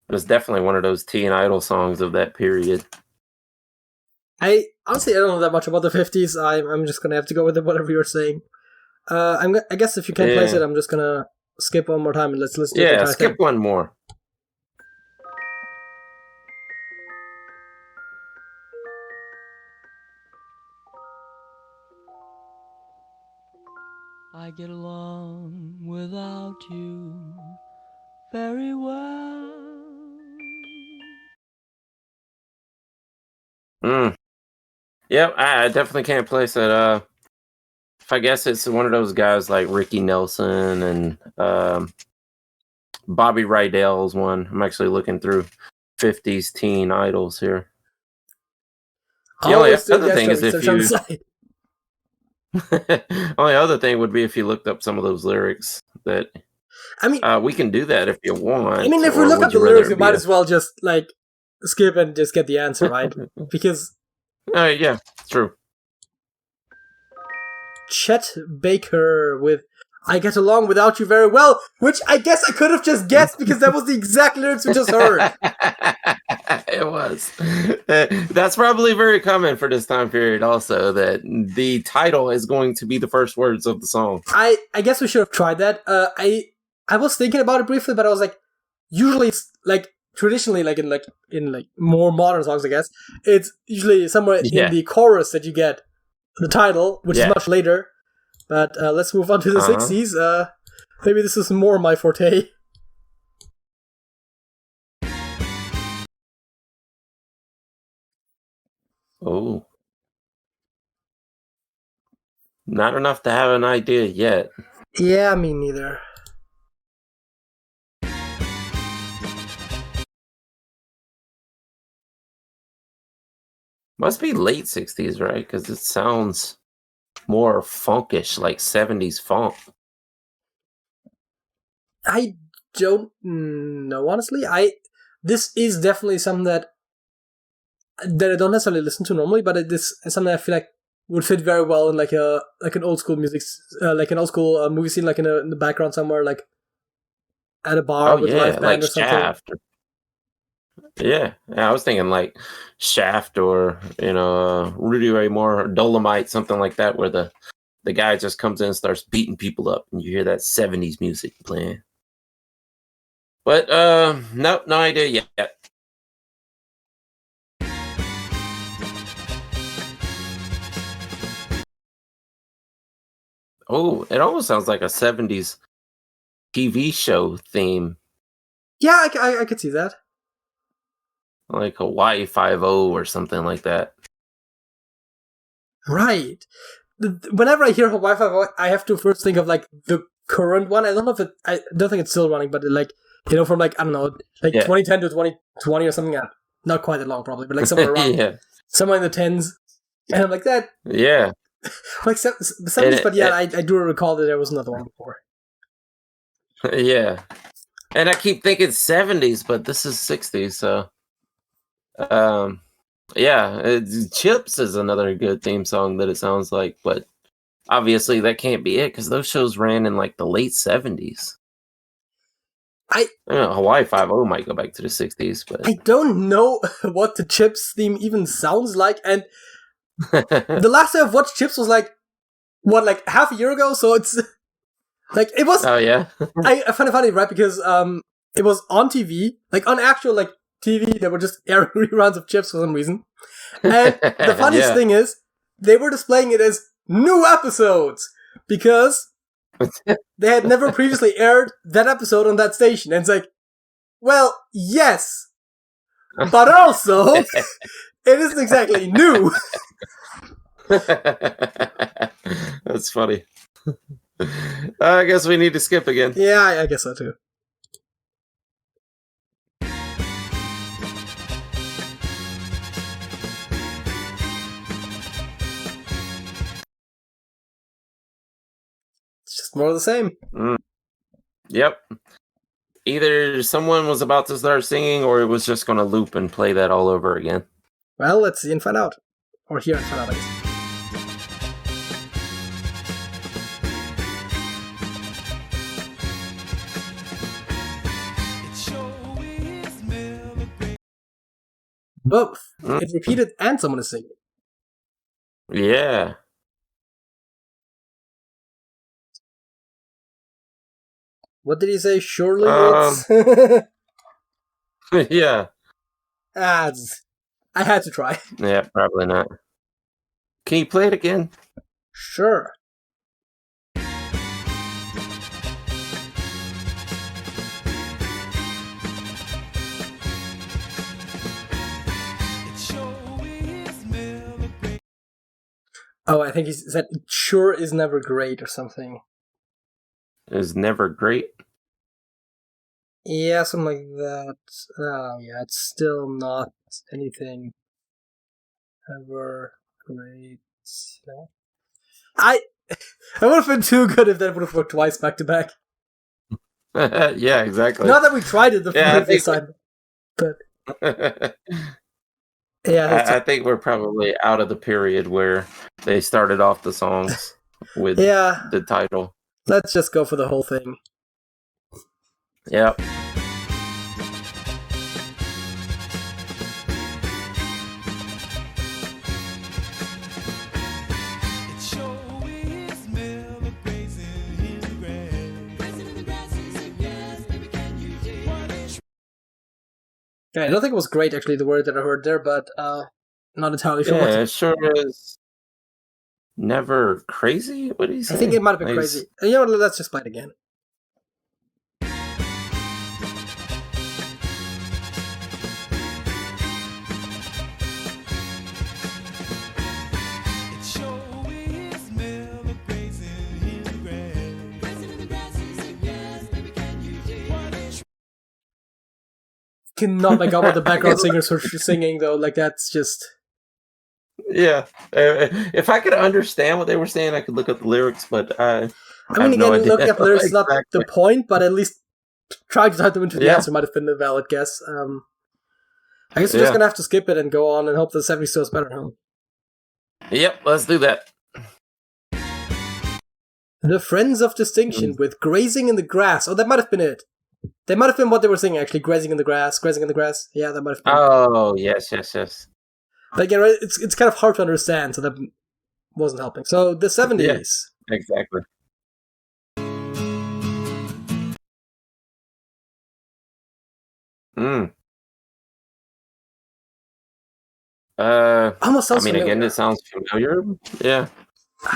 But it's definitely one of those teen idol songs of that period. I honestly don't know that much about the 50s. I'm just gonna have to go with whatever you're saying. I guess if you can't place it, I'm just gonna skip one more time and let's do it. Yeah, skip one more. I get along without you very well. Yep, I definitely can't place it. If I guess it's one of those guys like Ricky Nelson and Bobby Rydell's one. I'm actually looking through 50s teen idols here. The only other thing is if you... only other thing would be if you looked up some of those lyrics. That I mean, we can do that if you want. I mean, if we look up the lyrics, we might as well just like skip and just get the answer, right? Because yeah, true. Chet Baker with "I Get Along Without You Very Well," which I guess I could have just guessed because that was the exact lyrics we just heard. It was. That's probably very common for this time period also, that the title is going to be the first words of the song. I guess we should have tried that. I was thinking about it briefly, but I was like, usually it's like traditionally like in more modern songs, I guess, it's usually somewhere in the chorus that you get the title, which is much later. But let's move on to the 60s. Maybe this is more my forte. Oh. Not enough to have an idea yet. Yeah, me neither. Must be late 60s, right? Because it sounds more funkish, like 70s funk. I don't know, honestly. This is definitely something that I don't necessarily listen to normally, but it is something I feel like would fit very well in like an old school music, like an old school movie scene, like in the background somewhere, like at a bar with a live band like or something. Shaft. Yeah, I was thinking like Shaft or Rudy Ray Moore, or Dolomite, something like that, where the guy just comes in and starts beating people up, and you hear that 70s music playing. But no idea yet. Oh, it almost sounds like a 70s TV show theme. Yeah, I could see that. Like Hawaii 5-0 or something like that. Right. Whenever I hear Hawaii 5-0, I have to first think of like the current one. I don't know if I don't think it's still running, but like, from like, I don't know, like 2010 to 2020 or something. Not quite that long probably, but like somewhere around, somewhere in the 10s. And I'm like that. Yeah. Like the 70s, but I do recall that there was another one before. Yeah. And I keep thinking 70s, but this is 60s, so... Chips is another good theme song that it sounds like, but obviously that can't be it because those shows ran in like the late 70s. Hawaii 5-0 might go back to the 60s, but I don't know what the Chips theme even sounds like, and the last time I've watched Chips was like half a year ago, so it's like it was. Oh yeah, I find it funny, right? Because it was on TV, like on actual like TV, they were just airing reruns of Chips for some reason. And the funniest thing is, they were displaying it as new episodes because they had never previously aired that episode on that station. And it's like, well, yes, but also It isn't exactly new. That's funny. I guess we need to skip again. Yeah, I guess so too. It's just more of the same. Yep. Either someone was about to start singing, or it was just going to loop and play that all over again. Well, let's see and find out. Or hear and find out, I guess. Both. It's repeated and someone is singing. Yeah. What did he say? Surely it's... Yeah. I had to try. Yeah, probably not. Can you play it again? Sure. Oh, I think he said it sure is never great or something. Is never great. Yeah, something like that. Oh, yeah, it's still not anything ever great. No. I would have been too good if that would have worked twice back to back. Yeah, exactly. Not that we tried it the previous time, but yeah, I think we're probably out of the period where they started off the songs with the title. Let's just go for the whole thing. Yep. Yeah, I don't think it was great, actually, the word that I heard there, but not entirely sure. Yeah, it sure is. Never crazy? What did he say? I think it might have been crazy. You know what, let's just play it again. Cannot make out what the background singers are singing, though. Like, that's just... Yeah. If I could understand what they were saying, I could look up the lyrics, but I mean, again, looking up lyrics is not the point, but at least trying to type them into the answer might have been a valid guess. I guess we're just going to have to skip it and go on and hope the 70s does better, huh? Yep, let's do that. The Friends of Distinction with Grazing in the Grass. Oh, that might have been it. That might have been what they were singing, actually. Grazing in the grass. Yeah, that might have been Oh, yes. But again, right, it's kind of hard to understand, so that wasn't helping. So, the 70s. Yeah, exactly. Almost sounds familiar. Again, it sounds familiar. Yeah.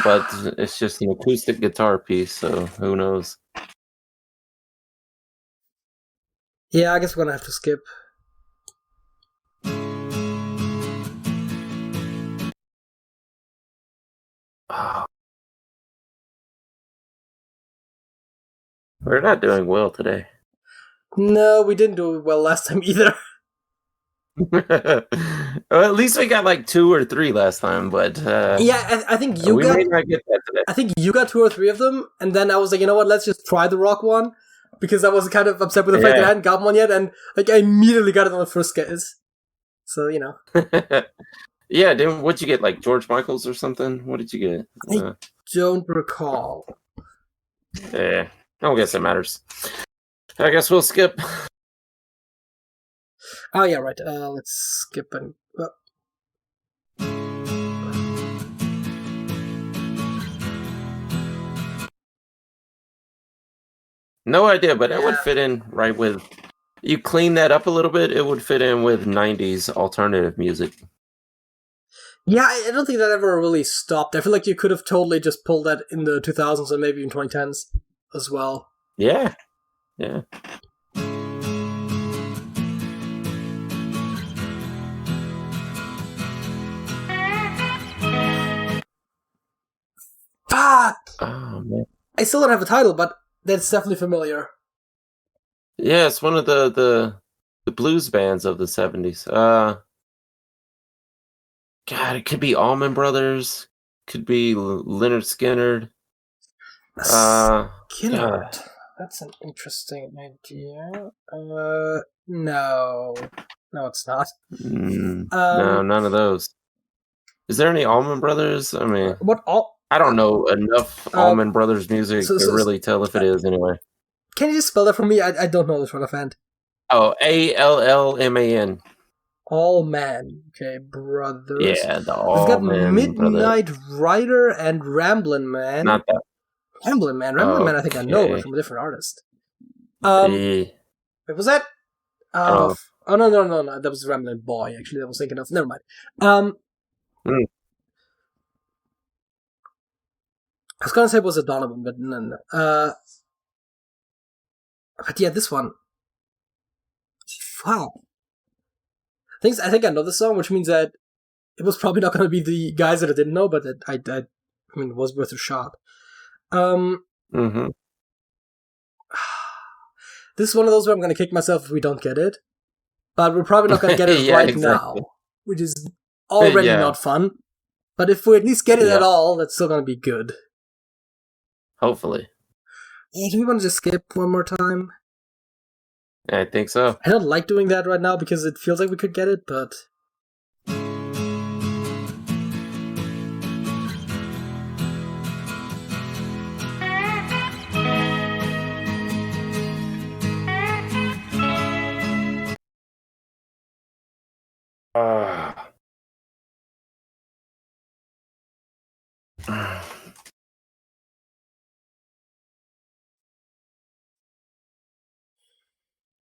But it's just an acoustic guitar piece, so who knows? Yeah, I guess we're going to have to skip. We're not doing well today. No, we didn't do well last time either. Well, at least we got like 2 or 3 last time, but yeah, I think you may not get that today. I think you got 2 or 3 of them, and then I was like, you know what, let's just try the rock one, because I was kind of upset with the fact that I hadn't gotten one yet, and like I immediately got it on the first guess. So, you know. Yeah, what'd you get, like George Michael's or something? What did you get? I don't recall. Yeah, I don't guess it matters. I guess we'll skip. Oh, yeah, right. Let's skip and... No idea, but it would fit in right with... You clean that up a little bit, it would fit in with 90s alternative music. Yeah, I don't think that ever really stopped. I feel like you could have totally just pulled that in the 2000s and maybe even 2010s as well. Yeah. Oh man. I still don't have a title, but that's definitely familiar. Yeah, it's one of the blues bands of the 70s. God, it could be Allman Brothers, could be Leonard Skinner. God. Skinner. That's an interesting idea. No, it's not. No, none of those. Is there any Allman Brothers? I mean, what all? I don't know enough Allman Brothers music to really tell if it is anyway. Can you just spell that for me? I don't know this one offhand. Oh, Allman. Allman. Okay, Brothers. Yeah, the We've got Allman Midnight Brothers. Rider and Ramblin' Man. Not that. Ramblin' Man. Ramblin' Man, I think I know, but from a different artist. Wait, was that? Oh no! That was Ramblin' Boy. Actually, I was thinking of. Never mind. I was gonna say it was a Donovan, but no. But yeah, this one. Wow. I think I know the song, which means that it was probably not gonna be the guys that I didn't know, but that I mean, it was worth a shot. This is one of those where I'm gonna kick myself if we don't get it. But we're probably not gonna get it now, which is already not fun. But if we at least get it at all, that's still gonna be good. Hopefully. Yeah, do we want to just skip one more time? I think so. I don't like doing that right now because it feels like we could get it, but...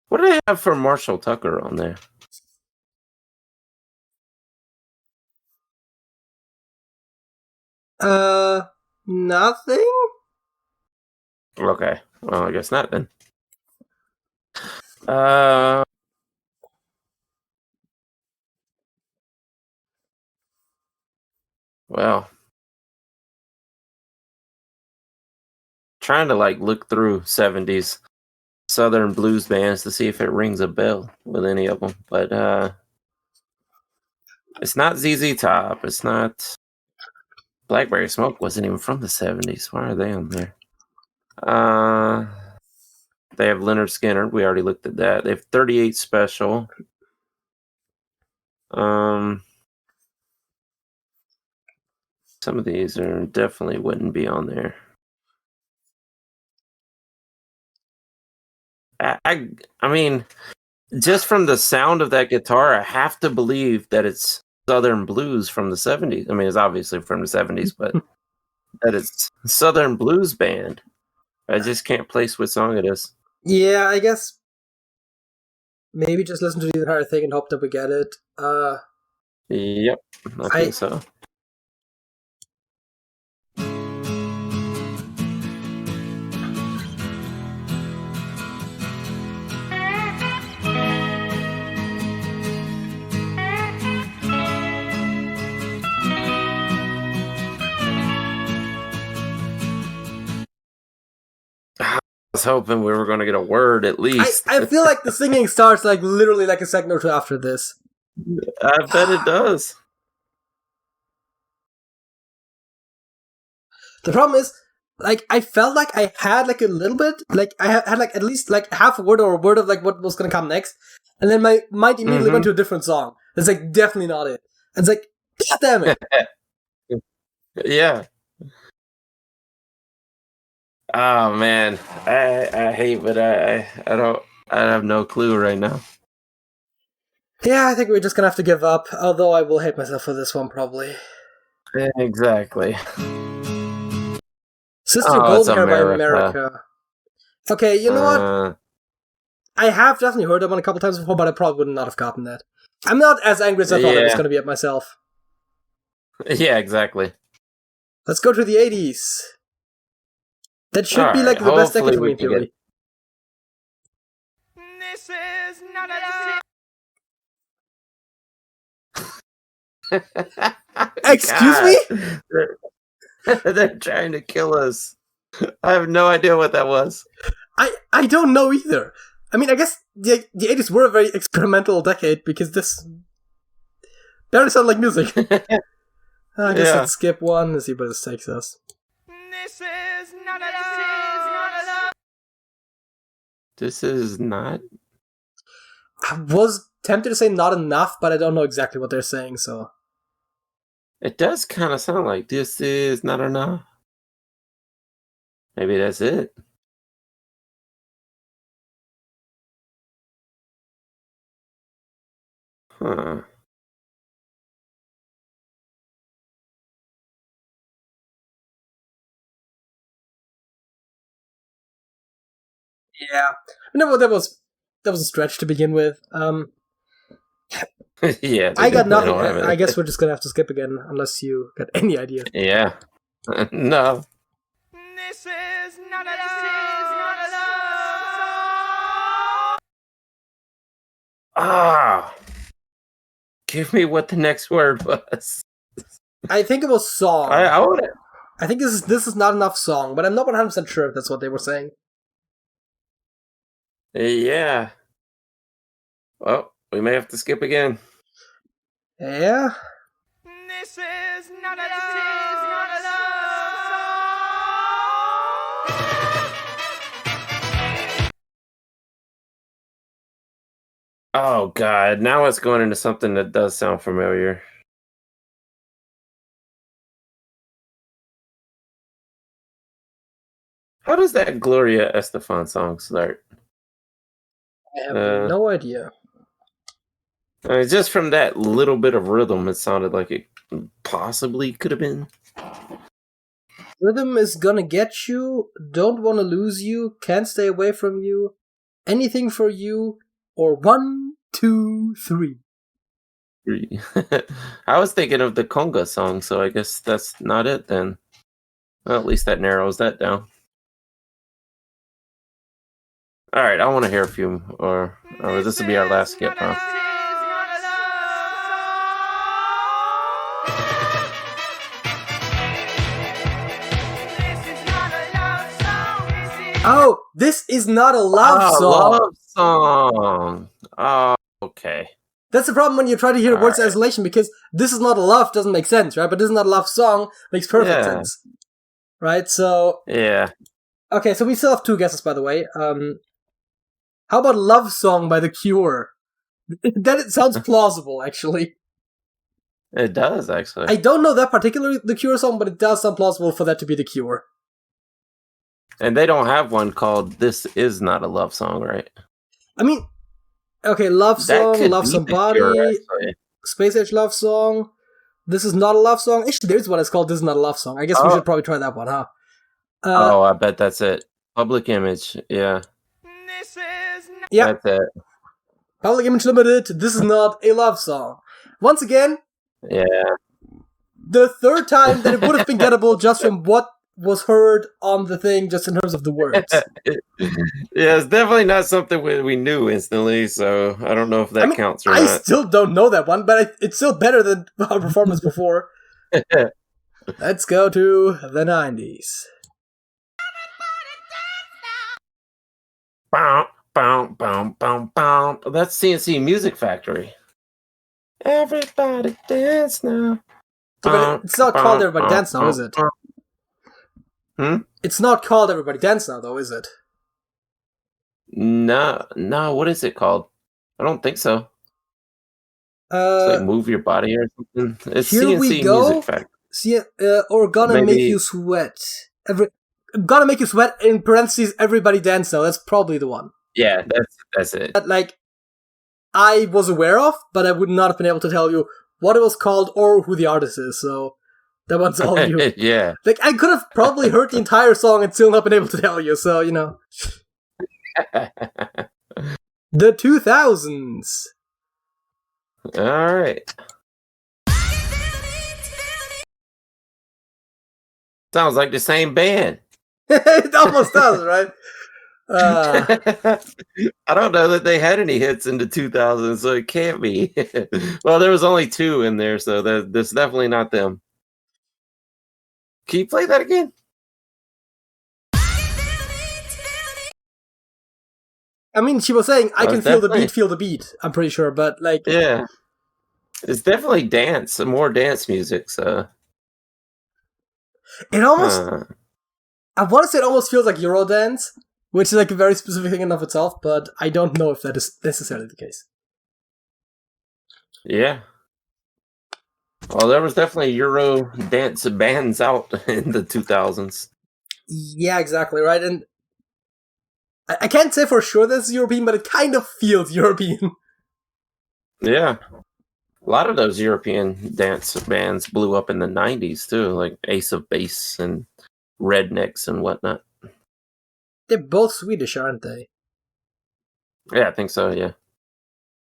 What do they have for Marshall Tucker on there? Nothing? Okay. Well, I guess not then. Well. Trying to look through 70s Southern blues bands to see if it rings a bell with any of them, but it's not ZZ Top. It's not Blackberry Smoke. Wasn't even from the 70s. Why are they on there? They have Leonard Skinner. We already looked at that. They have 38 Special. Some of these are definitely wouldn't be on there. I mean, just from the sound of that guitar, I have to believe that it's Southern blues from the 70s. I mean, it's obviously from the 70s, but that it's Southern blues band. I just can't place what song it is. Yeah, I guess maybe just listen to the entire thing and hope that we get it. Yep, I think so. I was hoping we were going to get a word at least. I feel like the singing starts literally a second or two after this. I bet it does. The problem is, I felt like I had a little bit, I had at least half a word or a word of what was gonna come next, and then my mind immediately went to a different song. It's definitely not it. And it's God damn it. Yeah. Oh man, I hate, but I have no clue right now. Yeah, I think we're just gonna have to give up. Although I will hate myself for this one probably. Exactly. Sister Golden Hair by America. Okay, you know what? I have definitely heard that one a couple times before, but I probably would not have gotten that. I'm not as angry as I thought I was going to be at myself. Yeah, exactly. Let's go to the 80s. That should be the best decade for me in theory. This is not Excuse me? They're trying to kill us. I have no idea what that was. I don't know either. I mean, I guess the 80s were a very experimental decade because this barely sounded like music. I guess let's skip one and see where this takes us. This is not love. This is not. I was tempted to say not enough, but I don't know exactly what they're saying, so. It does kind of sound like this is not enough. Maybe that's it. Huh. Yeah. No, that was a stretch to begin with. Yeah. I got nothing. I guess we're just gonna have to skip again, unless you got any idea. Yeah. No. This is not love. Ah. Give me what the next word was. I think it was song. I would. I think this is not enough song, but I'm not 100% sure if that's what they were saying. Yeah. Well, we may have to skip again. Yeah. This is not love. Oh God! Now it's going into something that does sound familiar. How does that Gloria Estefan song start? I have no idea. Just from that little bit of rhythm, it sounded like it possibly could have been. Rhythm is gonna get you, don't wanna lose you, can't stay away from you, anything for you, or 1, 2, 3. I was thinking of the conga song, so I guess that's not it then. Well, at least that narrows that down. All right, I want to hear a few, or this will be our last skip, huh? Oh, this is not a love song. Love song. Oh, okay. That's the problem when you try to hear words in isolation, because this is not a love doesn't make sense, right? But this is not a love song makes perfect sense. Right, so... Yeah. Okay, so we still have 2 guesses, by the way. How about Love Song by The Cure? That it sounds plausible, actually. It does, actually. I don't know that particular The Cure song, but it does sound plausible for that to be The Cure. And they don't have one called This Is Not a Love Song, right? I mean, okay, Love Song, Love Somebody, Cure, Space Age Love Song, This Is Not a Love Song. Actually, there's one that's called This Is Not a Love Song. I guess we should probably try that one, huh? I bet that's it. Public Image, yeah. This is not That's it. Public Image Limited, This Is Not a Love Song. Once again, the third time that it would have been gettable just from what was heard on the thing, just in terms of the words. Yeah, it's definitely not something we knew instantly, so I don't know if that counts or not. I still don't know that one, but it's still better than our performance before. Let's go to the 90s. Bow, bow, bow, bow, bow. That's CNC Music Factory. Everybody dance now. But it's not called Everybody Dance Now, is it? It's not called Everybody Dance Now, though, is it? No. What is it called? I don't think so. It's like Move Your Body or something. It's Here CNC We Go. Music Factory. Or Gonna Make You Sweat. Gonna Make You Sweat, in parentheses, Everybody Dance Now. That's probably the one. Yeah, that's it. That, like, I was aware of, but I would not have been able to tell you what it was called or who the artist is, so that one's all you. Yeah. Like, I could have probably heard the entire song and still not been able to tell you, so, you know. The 2000s. Alright. Sounds like the same band. It almost does, right? I don't know that they had any hits in the 2000s, so it can't be. Well, there was only 2 in there, so that's definitely not them. Can you play that again? I mean, she was saying, "I can feel the definitely. beat, feel the beat." I'm pretty sure, but like, Yeah. It's definitely dance, more dance music. So it almost, I want to say it almost feels like Eurodance, which is like a very specific thing in of itself, but I don't know if that is necessarily the case. yeah. Well, there was definitely Euro dance bands out in the 2000s. Yeah, exactly, right? And I can't say for sure this is European, but it kind of feels European. Yeah. A lot of those European dance bands blew up in the 90s too, like Ace of Base and Rednecks and whatnot. They're both Swedish, aren't they? Yeah, I think so, yeah.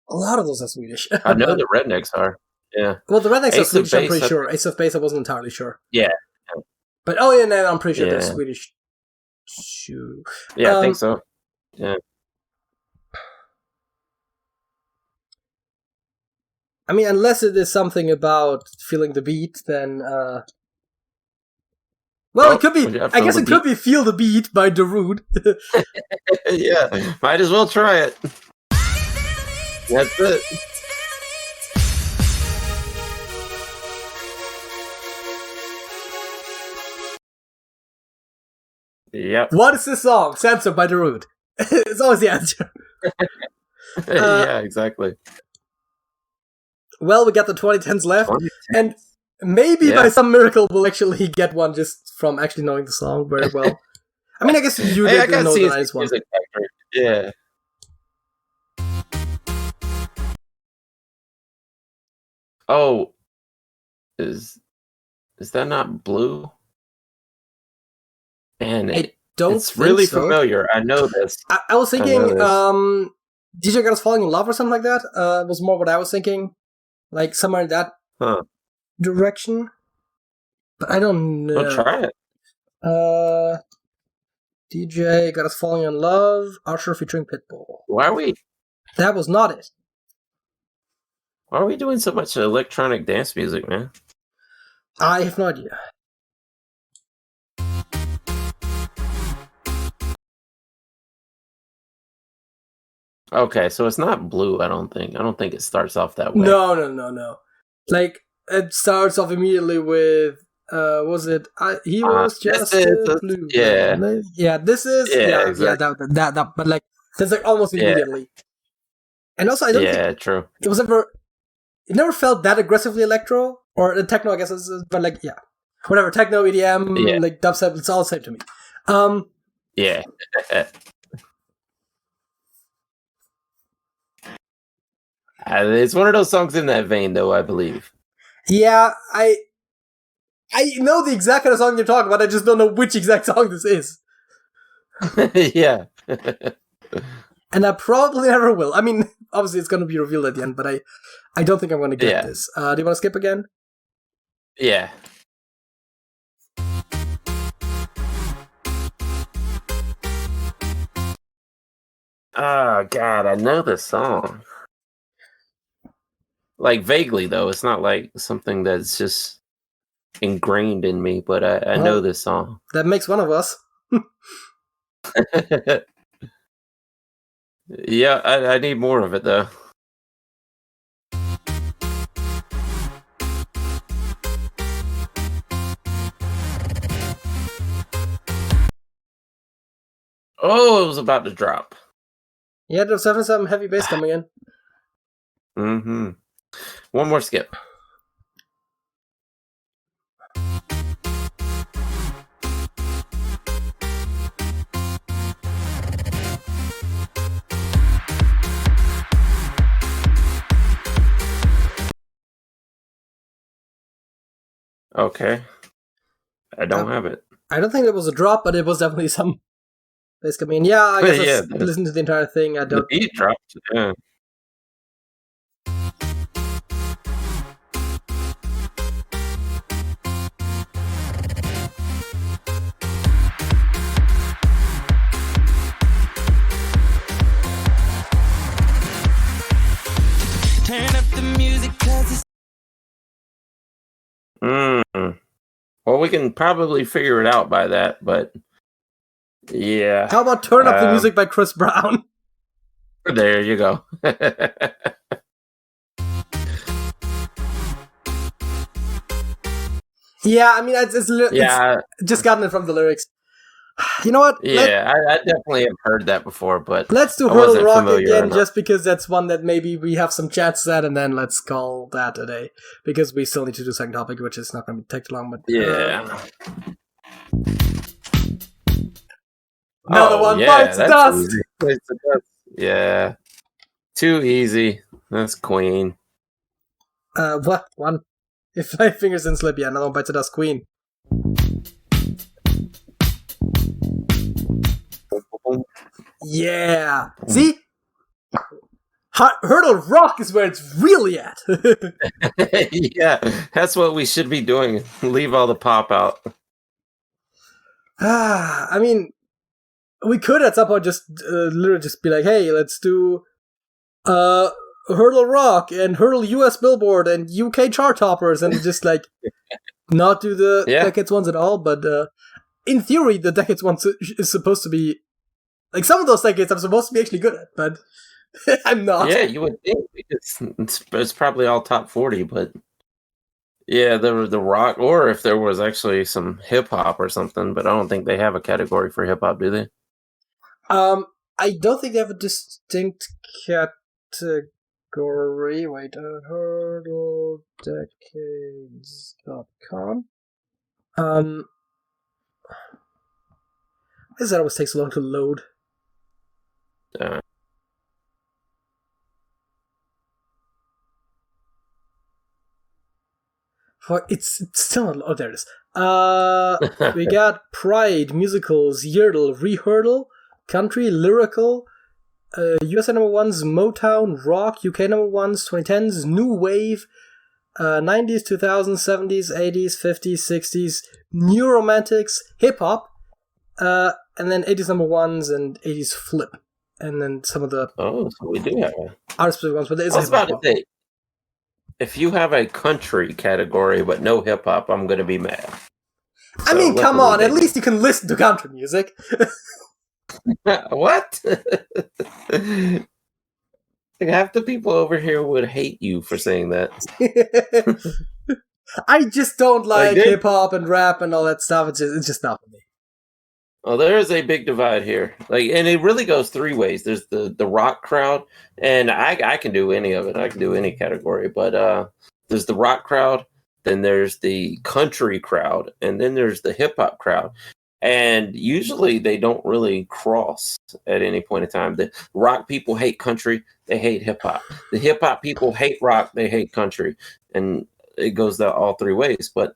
A lot of those are Swedish. I know the Rednecks are. Yeah. Well, the Rednecks are Ace of Swedish, I'm Base, pretty sure. Ace of Base, I wasn't entirely sure. Yeah. But, oh yeah, no, I'm pretty sure they're Yeah. Swedish too. Yeah, I think so. Yeah. I mean, unless it is something about feeling the beat, then, well, it could be, yeah, I guess Feel it the could be Feel the Beat by Darude. Yeah. Might as well try it. That's it. Yep. What is this song? Censored by Darude. It's always the answer. Yeah, exactly. Well, we got the 2010s left, 2010s. and maybe Yeah. by some miracle we'll actually get one just from actually knowing the song very well. I mean, I guess you Hey, I did can know see the his nice one. music factory. Yeah. Oh, is that not Blue? And I don't it's think really so. familiar. I know this. I was thinking, know this. DJ Got Us Falling in Love or something like that. Was more what I was thinking, like somewhere in that direction. But I don't know. We'll try it. DJ Got Us Falling in Love, Archer featuring Pitbull. Why are we That was not it. doing so much electronic dance music, man? I have no idea. Okay, so it's not Blue. I don't think it starts off that way. No. Like, it starts off immediately with, was it? He was just This a is- blue. yeah. Man. Yeah, this is. Yeah, Yeah, exactly. that. But like, that's like almost Yeah. immediately. And also, I don't think Yeah, true. it was ever. It never felt that aggressively electro or techno, I guess. But like, yeah, whatever, techno, EDM, Yeah. like dubstep, it's all the same to me. Yeah. It's one of those songs in that vein, though, I believe. Yeah, I know the exact kind of song you're talking about. I just don't know which exact song this is, Yeah. and I probably never will. I mean, obviously, it's going to be revealed at the end, but I don't think I'm going to get Yeah. this. Do you want to skip again? Yeah. Oh, God, I know this song. Like, vaguely, though. It's not like something that's just ingrained in me, but I know Well- this song. That makes one of us. Yeah, I need more of it, though. Oh, it was about to drop. Yeah, there's definitely some heavy bass coming in. Mm-hmm. One more skip. Okay. I don't have it. I don't think it was a drop, but it was definitely some bass coming in. Yeah, I guess Yeah, let's listen to the entire thing. I The don't. beat dropped. Yeah. Turn up the music 'cause it's Oh, Well, we can probably figure it out by that, but yeah. How about Turn Up the Music by Chris Brown? There you go. Yeah, I mean, it's just gotten it from the lyrics. You know what? Yeah, I definitely have heard that before, but let's do Hurdle Rock again, just because that's one that maybe we have some chances at, and then let's call that a day, because we still need to do the second topic, which is not going to take too long. But yeah. Another one bites the dust. Yeah, too easy. That's Queen. What one? If 5 fingers didn't slip, yeah, another one bites the dust. Queen. Yeah. See? Hurdle Rock is where it's really at. Yeah, that's what we should be doing. Leave all the pop out. I mean, we could at some point just literally just be like, hey, let's do Hurdle Rock and Hurdle US Billboard and UK chart toppers, and just like not do the decades ones at all. But in theory, the decades ones is supposed to be like some of those decades I'm supposed to be actually good at, but I'm not. Yeah, you would think it's probably all top 40, but yeah, the rock, or if there was actually some hip hop or something, but I don't think they have a category for hip hop, do they? I don't think they have a distinct category. Wait, hurdledecades.com. Why does that always take so long to load? It's still not. Oh, there it is. We got Pride, musicals, Yerdle, Rehurdle, country, lyrical, USA number ones, Motown, rock, UK number ones, 2010s, new wave, 90s, 2000s, 70s, 80s, 50s, 60s, new romantics, hip hop, and then 80s number ones and 80s flip, and then some of the so we do have other specific ones. But there is I was about to say, if you have a country category but no hip hop, I'm going to be mad. I mean, come on, at least you can listen to country music. What? Like, half the people over here would hate you for saying that. I just don't like hip hop and rap and all that stuff. It's just not for me. Well, there is a big divide here. And it really goes 3 ways. There's the rock crowd, and I can do any of it. I can do any category, but there's the rock crowd, then there's the country crowd, and then there's the hip hop crowd. And usually they don't really cross at any point in time. The rock people hate country, they hate hip hop. The hip hop people hate rock, they hate country. And it goes all 3 ways. But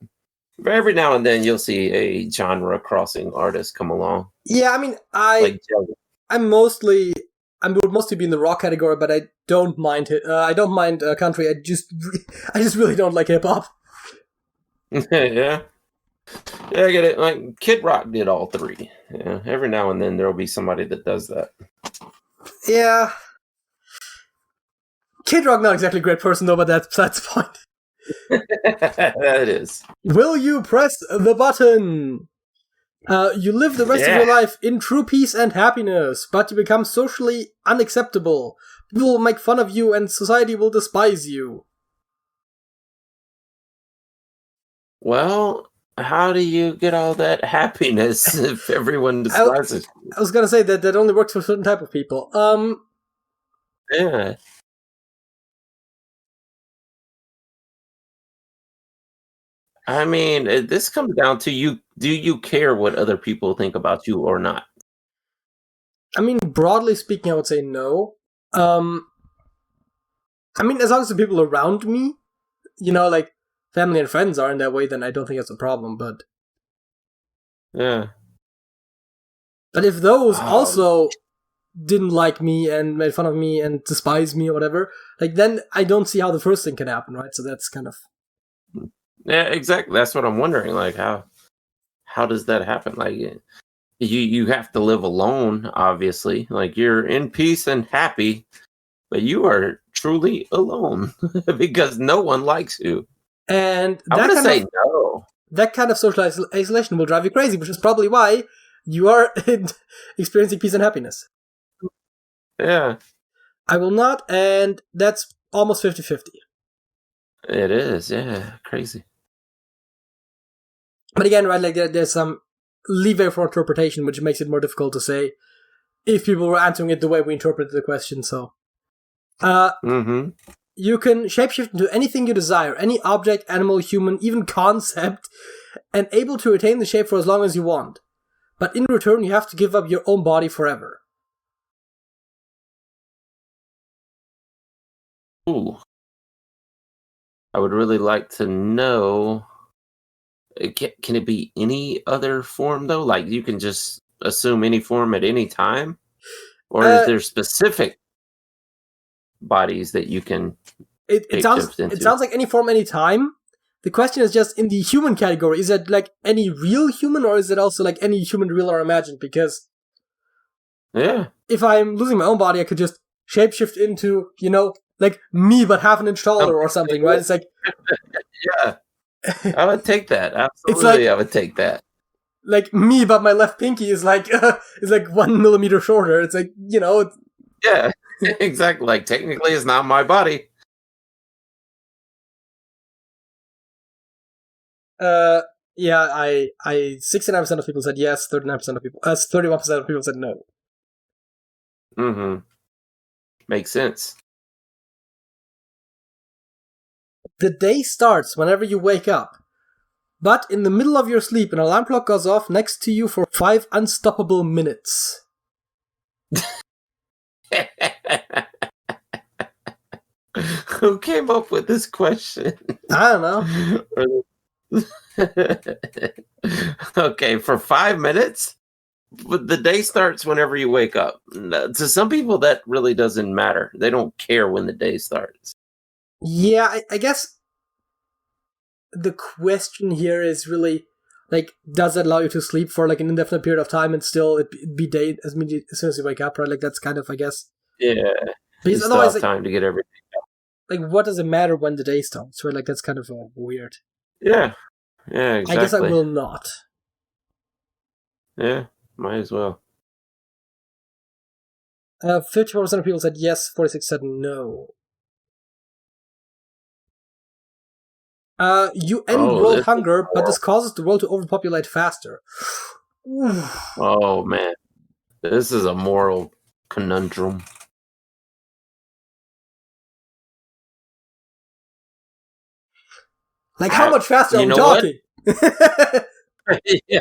every now and then you'll see a genre crossing artist come along. Yeah, I mean, I would mostly be in the rock category, but I don't mind it. I don't mind country. I just really don't like hip hop. Yeah, I get it. Like Kid Rock did all 3. Yeah, every now and then there'll be somebody that does that. Yeah, Kid Rock not exactly a great person though, but that's the point. That is. Will you press the button? You live the rest of your life in true peace and happiness, but you become socially unacceptable. People will make fun of you and society will despise you. Well, how do you get all that happiness if everyone despises you? I was gonna say that only works for a certain type of people. Yeah. I mean, this comes down to you. Do you care what other people think about you or not? I mean, broadly speaking, I would say no. I mean, as long as the people around me, like family and friends are in that way, then I don't think it's a problem, but... Yeah. But if those also didn't like me and made fun of me and despised me or whatever, like, then I don't see how the first thing can happen, right? So that's kind of... Yeah, exactly. That's what I'm wondering. Like, how does that happen? Like, you have to live alone, obviously. Like, you're in peace and happy, but you are truly alone because no one likes you. And I'm gonna say no. that kind of social isolation will drive you crazy, which is probably why you are experiencing peace and happiness. Yeah. I will not, and that's almost 50-50. It is, yeah. Crazy. But again, right, like there's some leeway for interpretation, which makes it more difficult to say if people were answering it the way we interpreted the question, so. You can shapeshift into anything you desire, any object, animal, human, even concept, and able to retain the shape for as long as you want. But in return, you have to give up your own body forever. Ooh. I would really like to know, can it be any other form, though? Like, you can just assume any form at any time? Or is there specific bodies that you can it sounds like any form, any time. The question is just in the human category. Is it like any real human, or is it also like any human, real or imagined? Because if I'm losing my own body, I could just shapeshift into, like me but half an inch taller or something, right? It's like yeah, I would take that. Absolutely, I would take that. Like me, but my left pinky is like 1 millimeter shorter. It's like Yeah, exactly. Like technically, it's not my body. Yeah, I 69% of people said yes, 31% of people said no. Mm-hmm. Makes sense. The day starts whenever you wake up, but in the middle of your sleep, an alarm clock goes off next to you for 5 unstoppable minutes. Who came up with this question? I don't know. Okay, for 5 minutes? But the day starts whenever you wake up. To some people, that really doesn't matter. They don't care when the day starts. Yeah, I guess the question here is really, like, does it allow you to sleep for, like, an indefinite period of time and still it be day as soon as you wake up, right? Like, that's kind of, I guess... Yeah. Because you otherwise, still have time to get everything out. Like, what does it matter when the day starts, right? Like, that's kind of weird. Yeah. Yeah, exactly. I guess I will not. Yeah, might as well. 54% of people said yes, 46% said no. You end world hunger, but this causes the world to overpopulate faster. Oh, man. This is a moral conundrum. Like, how much faster are we talking? Yeah.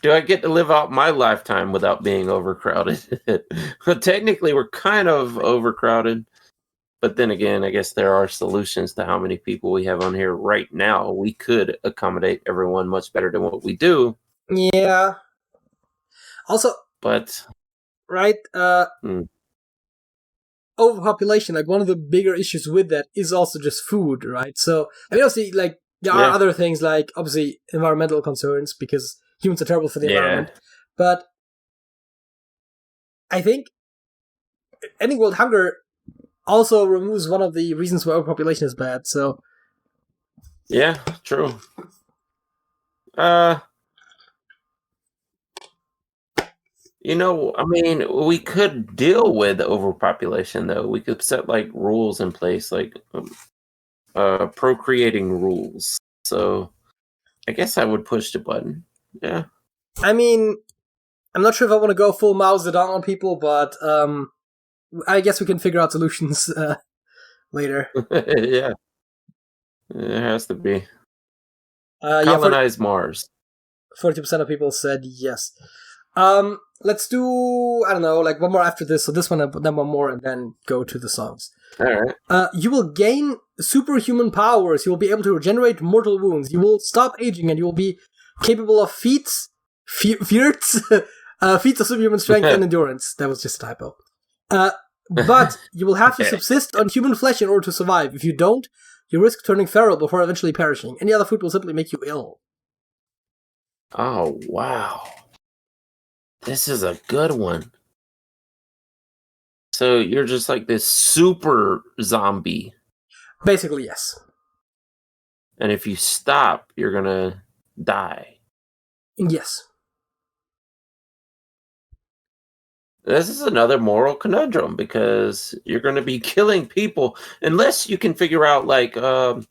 Do I get to live out my lifetime without being overcrowded? Well, technically, we're kind of overcrowded. But then again, I guess there are solutions to how many people we have on here right now. We could accommodate everyone much better than what we do. Yeah. Also, but right, overpopulation, like, one of the bigger issues with that is also just food, right? So, I mean, obviously, like, there are other things, like, obviously, environmental concerns, because humans are terrible for the environment. But I think ending world hunger also removes one of the reasons why overpopulation is bad, so... Yeah, true. I mean, we could deal with overpopulation, though. We could set, like, rules in place, like procreating rules. So, I guess I would push the button. Yeah. I mean, I'm not sure if I want to go full Mao Zedong on people, but I guess we can figure out solutions later. Yeah. It has to be. Colonize Mars. 42% of people said yes. Let's do, I don't know, like one more after this, so this one and then one more, and then go to the songs. Alright. You will gain superhuman powers. You will be able to regenerate mortal wounds. You will stop aging, and you will be capable of feats of superhuman strength and endurance. That was just a typo. But you will have to subsist on human flesh in order to survive. If you don't, you risk turning feral before eventually perishing. Any other food will simply make you ill. Oh, wow. This is a good one. So you're just like this super zombie. Basically, yes. And if you stop, you're gonna die. Yes. This is another moral conundrum because you're going to be killing people unless you can figure out like a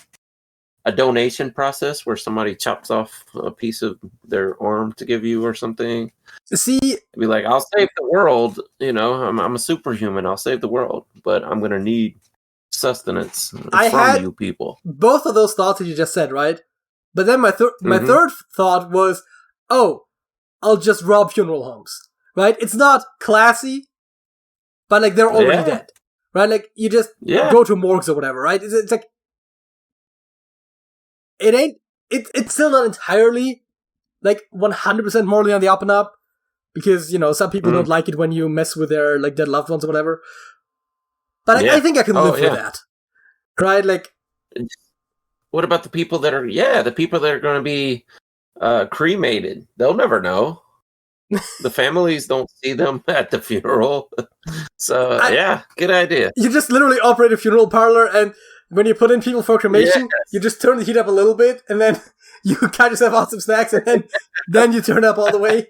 donation process where somebody chops off a piece of their arm to give you or something. See, Be like, I'll save the world. You know, I'm a superhuman. I'll save the world, but I'm going to need sustenance from you people. Both of those thoughts that you just said, right? But then my third thought was, oh, I'll just rob funeral homes. Right? It's not classy, but like they're already dead. Right? Like you just go to morgues or whatever, right? It's like it's still not entirely like 100% morally on the up and up, because, you know, some people don't like it when you mess with their like dead loved ones or whatever. But I think I can live with that. Right? Like, what about the people that are going to be cremated? They'll never know. The families don't see them at the funeral. So, good idea. You just literally operate a funeral parlor, and when you put in people for cremation, you just turn the heat up a little bit, and then you cut yourself out some snacks, and then you turn up all the way.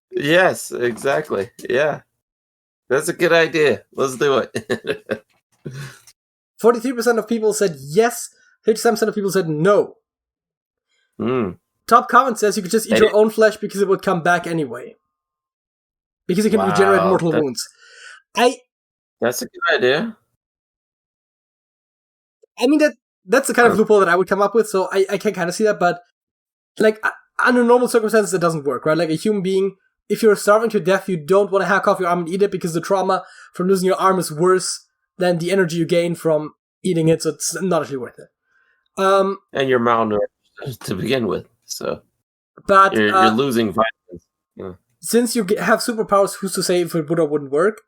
Yes, exactly. Yeah. That's a good idea. Let's do it. 43% of people said yes, 57% of people said no. Top comment says you could just eat your own flesh because it would come back anyway. Because it can regenerate mortal wounds. That's a good idea. I mean, that's the kind of loophole that I would come up with, so I can kind of see that, but like, under normal circumstances, it doesn't work, right? Like, a human being, if you're starving to death, you don't want to hack off your arm and eat it because the trauma from losing your arm is worse than the energy you gain from eating it, so it's not actually worth it. And you're malnourished to begin with. So, but you're losing vitamins. Yeah. Since you have superpowers, who's to say if it would or wouldn't work?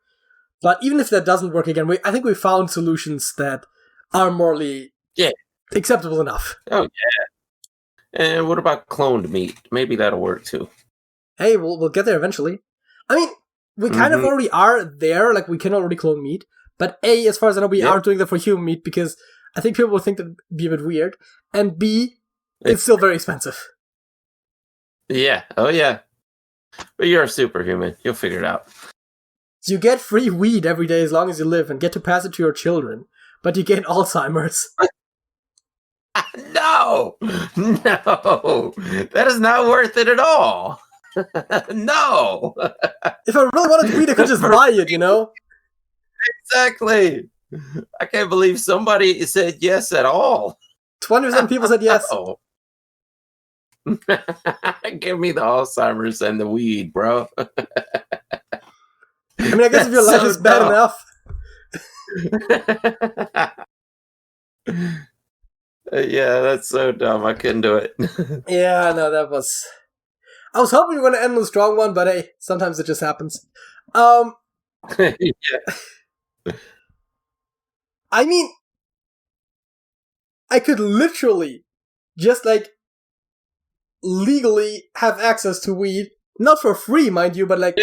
But even if that doesn't work again, I think we found solutions that are morally acceptable enough. Oh yeah. And what about cloned meat? Maybe that'll work too. Hey, we'll get there eventually. I mean, we kind of already are there. Like, we can already clone meat. But A, as far as I know, we aren't doing that for human meat because I think people would think that'd be a bit weird. And B, it's still very expensive. Yeah. Oh, yeah. But you're a superhuman. You'll figure it out. You get free weed every day as long as you live and get to pass it to your children. But you gain Alzheimer's. No! No! That is not worth it at all. No! If I really wanted weed, I could just buy it, you know? Exactly. I can't believe somebody said yes at all. 20% of people said yes. Oh. Give me the Alzheimer's and the weed, bro. I mean, I guess if your life is bad enough. Yeah, that's so dumb. I couldn't do it. Yeah, no, that was... I was hoping we were going to end with a strong one, but hey, sometimes it just happens. Yeah. I mean, I could literally just, like, legally have access to weed. Not for free, mind you, but, like,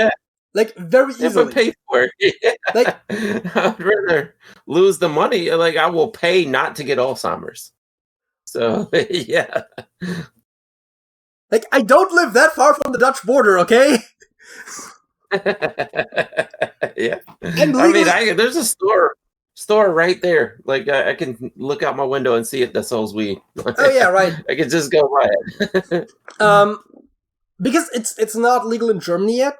very easily. But pay for it. Yeah. Like, I'd rather lose the money. Like, I will pay not to get Alzheimer's. So, yeah. Like, I don't live that far from the Dutch border, okay? Yeah. And legally, I mean, there's a store right there. Like, I can look out my window and see it that sells weed. Oh yeah, right. I can just go buy it. Because it's not legal in Germany yet.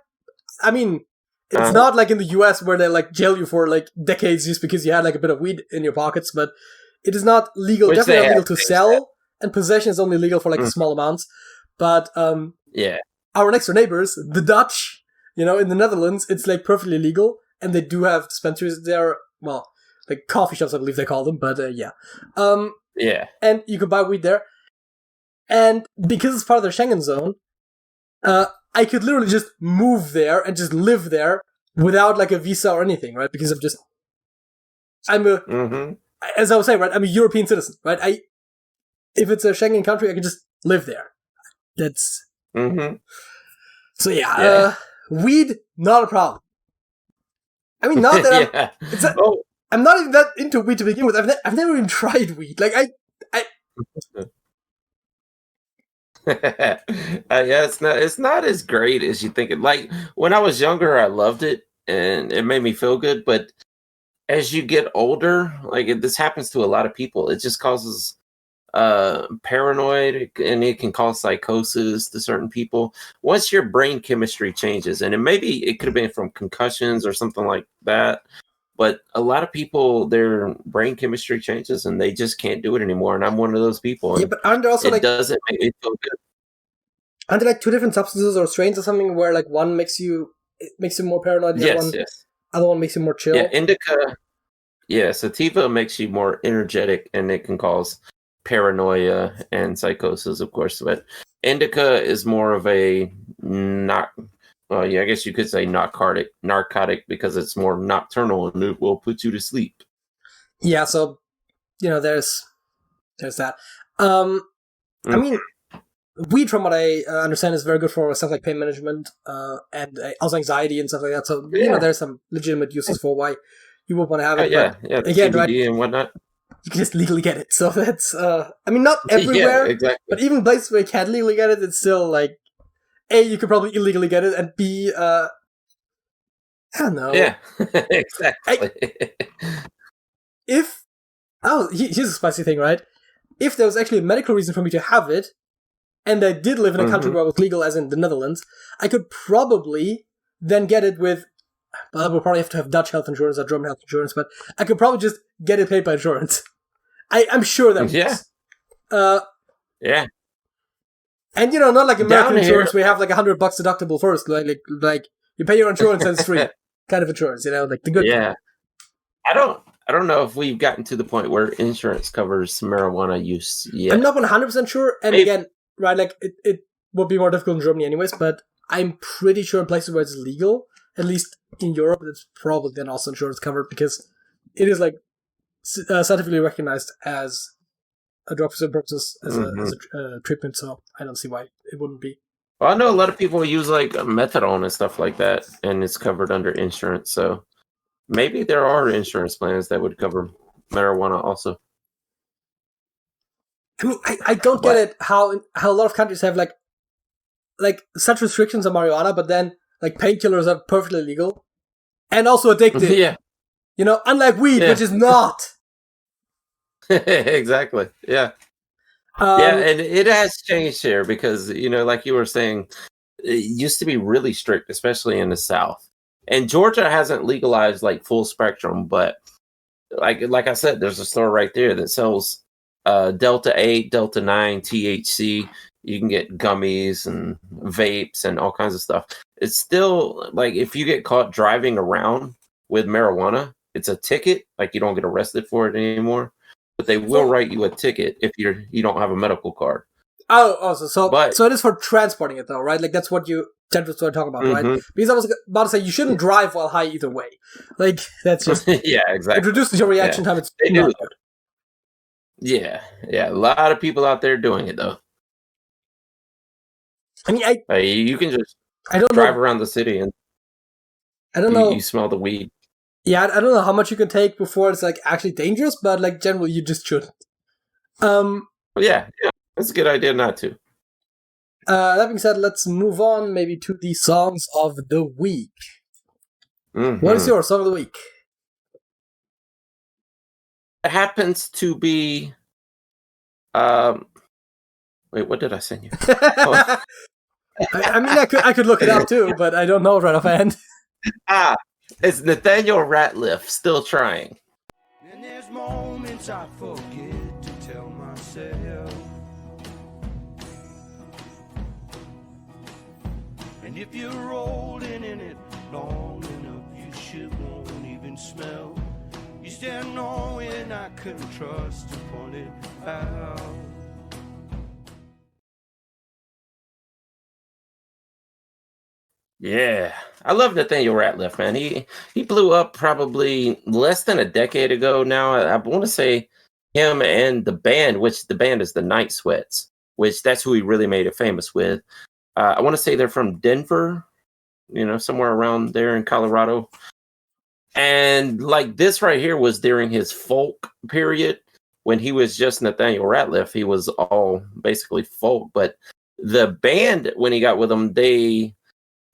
I mean, it's not like in the US where they like jail you for like decades just because you had like a bit of weed in your pockets, but it is not legal. Definitely not legal to sell, and possession is only legal for like small amounts. But our next door neighbors, the Dutch, you know, in the Netherlands, it's like perfectly legal, and they do have dispensaries there. Well, like coffee shops, I believe they call them, but yeah. And you can buy weed there. And because it's part of their Schengen zone, I could literally just move there and just live there without like a visa or anything, right? Because as I was saying, right, I'm a European citizen, right? If it's a Schengen country, I can just live there. That's... So yeah, weed, not a problem. I mean, not that I'm not even that into weed to begin with. I've never even tried weed. Like, Yeah, it's not as great as you think it. Like when I was younger, I loved it and it made me feel good. But as you get older, this happens to a lot of people. It just causes paranoid, and it can cause psychosis to certain people. Once your brain chemistry changes, and maybe it could have been from concussions or something like that. But a lot of people, their brain chemistry changes and they just can't do it anymore. And I'm one of those people. Yeah, but aren't there also it doesn't make me feel good. Aren't there like two different substances or strains or something where like one makes you more paranoid, the other one makes you more chill? Yeah, indica. Yeah, sativa makes you more energetic and it can cause paranoia and psychosis, of course. But indica is more of a I guess you could say narcotic because it's more nocturnal and it will put you to sleep. Yeah, so there's that. I mean, weed, from what I understand, is very good for stuff like pain management and also anxiety and stuff like that. So there's some legitimate uses for why you would want to have it. Again, right, and whatnot. You can just legally get it. So that's I mean, not everywhere, exactly. But even places where you can't legally get it, it's still like A, you could probably illegally get it, and B, I don't know. Yeah, exactly. Here's a spicy thing, right? If there was actually a medical reason for me to have it, and I did live in a country where it was legal, as in the Netherlands, I could probably then get it with, well, I would probably have to have Dutch health insurance or German health insurance, but I could probably just get it paid by insurance. I'm sure that works. Yeah. And not like American insurance where you have like $100 deductible first, like you pay your insurance and it's free kind of insurance, like the good. Yeah, I don't know if we've gotten to the point where insurance covers marijuana use yet. I'm not 100% sure, and again, right, like it would be more difficult in Germany anyways, but I'm pretty sure in places where it's legal, at least in Europe, it's probably then also insurance covered because it is like scientifically recognized as a drug for certain purposes as a treatment, so I don't see why it wouldn't be. Well, I know a lot of people use like methadone and stuff like that, and it's covered under insurance. So maybe there are insurance plans that would cover marijuana also. I mean, I don't get it how a lot of countries have like such restrictions on marijuana, but then like painkillers are perfectly legal and also addictive. Yeah, unlike weed, which is not. Exactly. Yeah. And it has changed here because, like you were saying, it used to be really strict, especially in the South. And Georgia hasn't legalized like full spectrum, but like I said, there's a store right there that sells Delta 8, Delta 9, THC. You can get gummies and vapes and all kinds of stuff. It's still like if you get caught driving around with marijuana, it's a ticket. Like you don't get arrested for it anymore. But they will write you a ticket if you don't have a medical card. So it is for transporting it though, right? Like that's what you tend to talk about, right? Because I was about to say you shouldn't drive while high either way. Like that's just yeah, exactly. It reduces your reaction time. It's they not do. Good. Yeah. A lot of people out there doing it though. I mean, you can just drive around the city and I don't know. You smell the weed. Yeah, I don't know how much you can take before it's like actually dangerous, but like generally you just shouldn't. Yeah, that's a good idea not to. That being said, let's move on maybe to the songs of the week. What is your song of the week? It happens to be. Wait, what did I send you? I mean, I could look it up too, but I don't know right offhand. It's Nathaniel Rateliff, Still Trying. And there's moments I forget to tell myself. And if you're rolling in it long enough, you shit won't even smell. You still knowing I couldn't trust to point it out. Yeah, I love Nathaniel Rateliff, man. He blew up probably less than a decade ago now. I want to say him and the band, which the band is the Night Sweats, which that's who he really made it famous with. I want to say they're from Denver, somewhere around there in Colorado. And like this right here was during his folk period when he was just Nathaniel Rateliff. He was all basically folk, but the band, when he got with them, they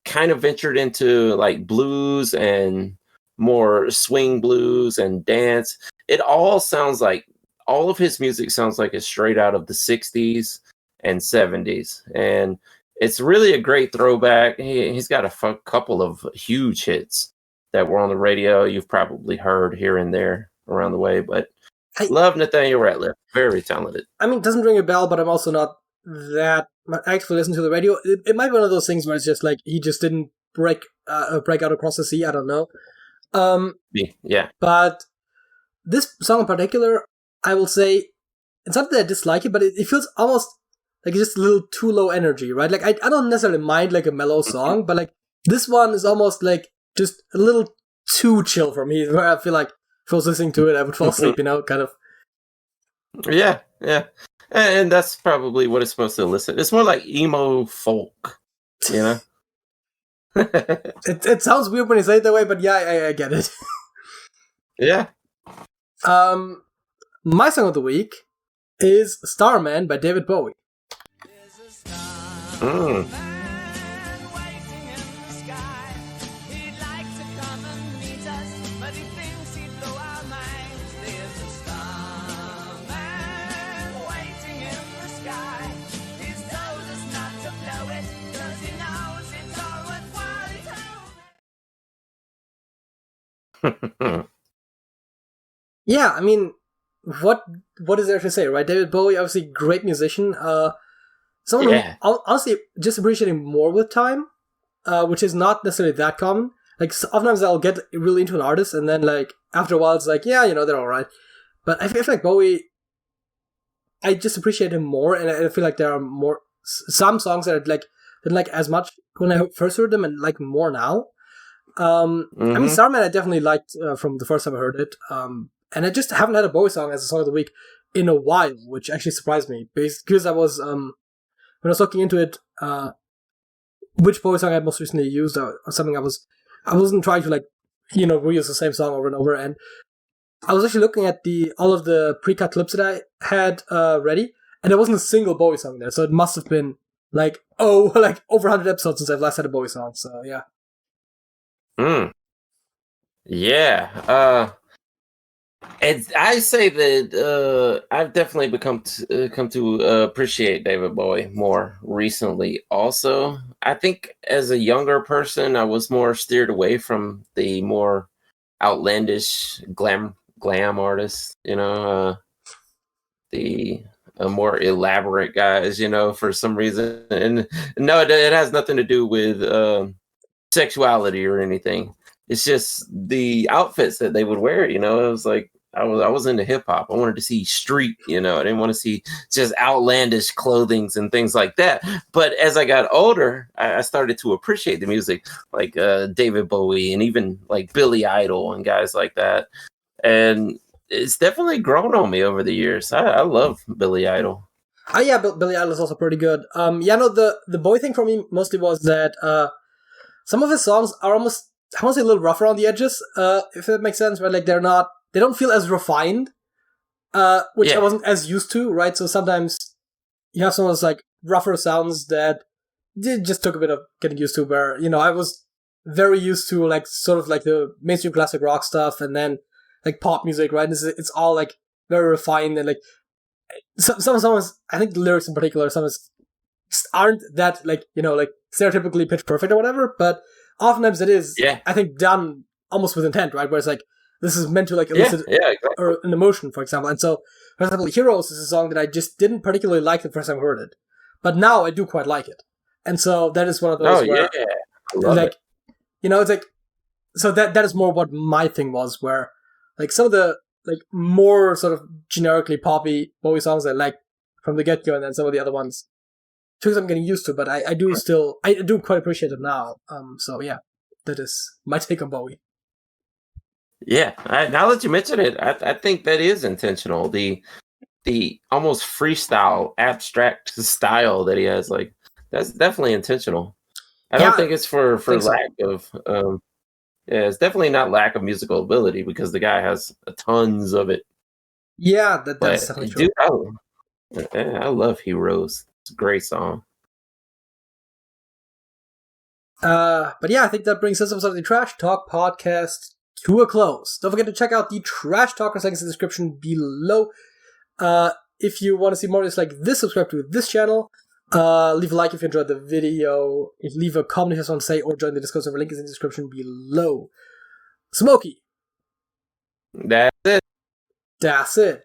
kind of ventured into like blues and more swing blues and dance. It all sounds like, all of his music sounds like it's straight out of the 60s and 70s. And it's really a great throwback. He's got a couple of huge hits that were on the radio. You've probably heard here and there around the way, but love Nathaniel Rateliff. Very talented. I mean, it doesn't ring a bell, but I'm also not that actively listening to the radio. It might be one of those things where it's just like he just didn't break out across the sea. I don't know. Yeah. But this song in particular, I will say, it's not that I dislike it, but it feels almost like it's just a little too low energy, right? Like I don't necessarily mind like a mellow song, but like this one is almost like just a little too chill for me, where I feel like if I was listening to it, I would fall asleep, kind of. Yeah. And that's probably what it's supposed to elicit. It's more like emo folk, It sounds weird when you say it that way, but yeah, I get it. Yeah. My song of the week is Starman by David Bowie. Yeah, I mean, what is there to say, right? David Bowie, obviously great musician. Someone who honestly just appreciating more with time, which is not necessarily that common. Like sometimes I'll get really into an artist, and then like after a while it's like, yeah, they're all right. But I feel like Bowie, I just appreciate him more, and I feel like there are some songs that I didn't like as much when I first heard them, and like more now. I mean, Starman I definitely liked from the first time I heard it. And I just haven't had a Bowie song as a song of the week in a while, which actually surprised me. Because I was, when I was looking into it, which Bowie song I had most recently used, or something I wasn't trying to reuse the same song over and over. And I was actually looking at all of the pre-cut clips that I had ready, and there wasn't a single Bowie song there. So it must have been over 100 episodes since I've last had a Bowie song. So yeah. Yeah. And I say that I've definitely come to appreciate David Bowie more recently. Also, I think as a younger person, I was more steered away from the more outlandish glam artists. The more elaborate guys. For some reason, and no, it has nothing to do with sexuality or anything. It's just the outfits that they would wear. It was like I was into hip hop. I wanted to see street. I didn't want to see just outlandish clothings and things like that. But as I got older, I started to appreciate the music, like David Bowie and even like Billy Idol and guys like that. And it's definitely grown on me over the years. I love Billy Idol. Oh yeah, Billy Idol is also pretty good. The Bowie thing for me mostly was that some of his songs are almost, I want to say, a little rough around the edges, if that makes sense, right? Like they don't feel as refined, which I wasn't as used to, right? So sometimes you have some of those like rougher sounds that just took a bit of getting used to, where, I was very used to like sort of like the mainstream classic rock stuff and then like pop music, right? It's all like very refined, and like some songs, I think the lyrics in particular, some aren't that like stereotypically pitch perfect or whatever, but oftentimes it is, I think, done almost with intent, right? Where it's like, this is meant to like elicit exactly. or an emotion, for example. And so, for example, Heroes is a song that I just didn't particularly like the first time I heard it, but now I do quite like it. And so that is one of those where, like, it's like, so that is more what my thing was, where like some of the like more sort of generically poppy Bowie songs I like from the get-go, and then some of the other ones took some getting used to, but I do quite appreciate it now. So yeah, that is my take on Bowie. Yeah, now that you mention it, I think that is intentional. The almost freestyle, abstract style that he has, like, that's definitely intentional. I don't think it's for lack of. It's definitely not lack of musical ability, because the guy has tons of it. Yeah, that's definitely true. Dude, I love Heroes. It's a great song. But yeah, I think that brings this episode of the Trash Talk podcast to a close. Don't forget to check out the Trash Talkers links in the description below. If you want to see more of this like this, subscribe to this channel. Leave a like if you enjoyed the video. Leave a comment if you have something to say, or join the Discord server. Link is in the description below. Smokey. That's it. That's it.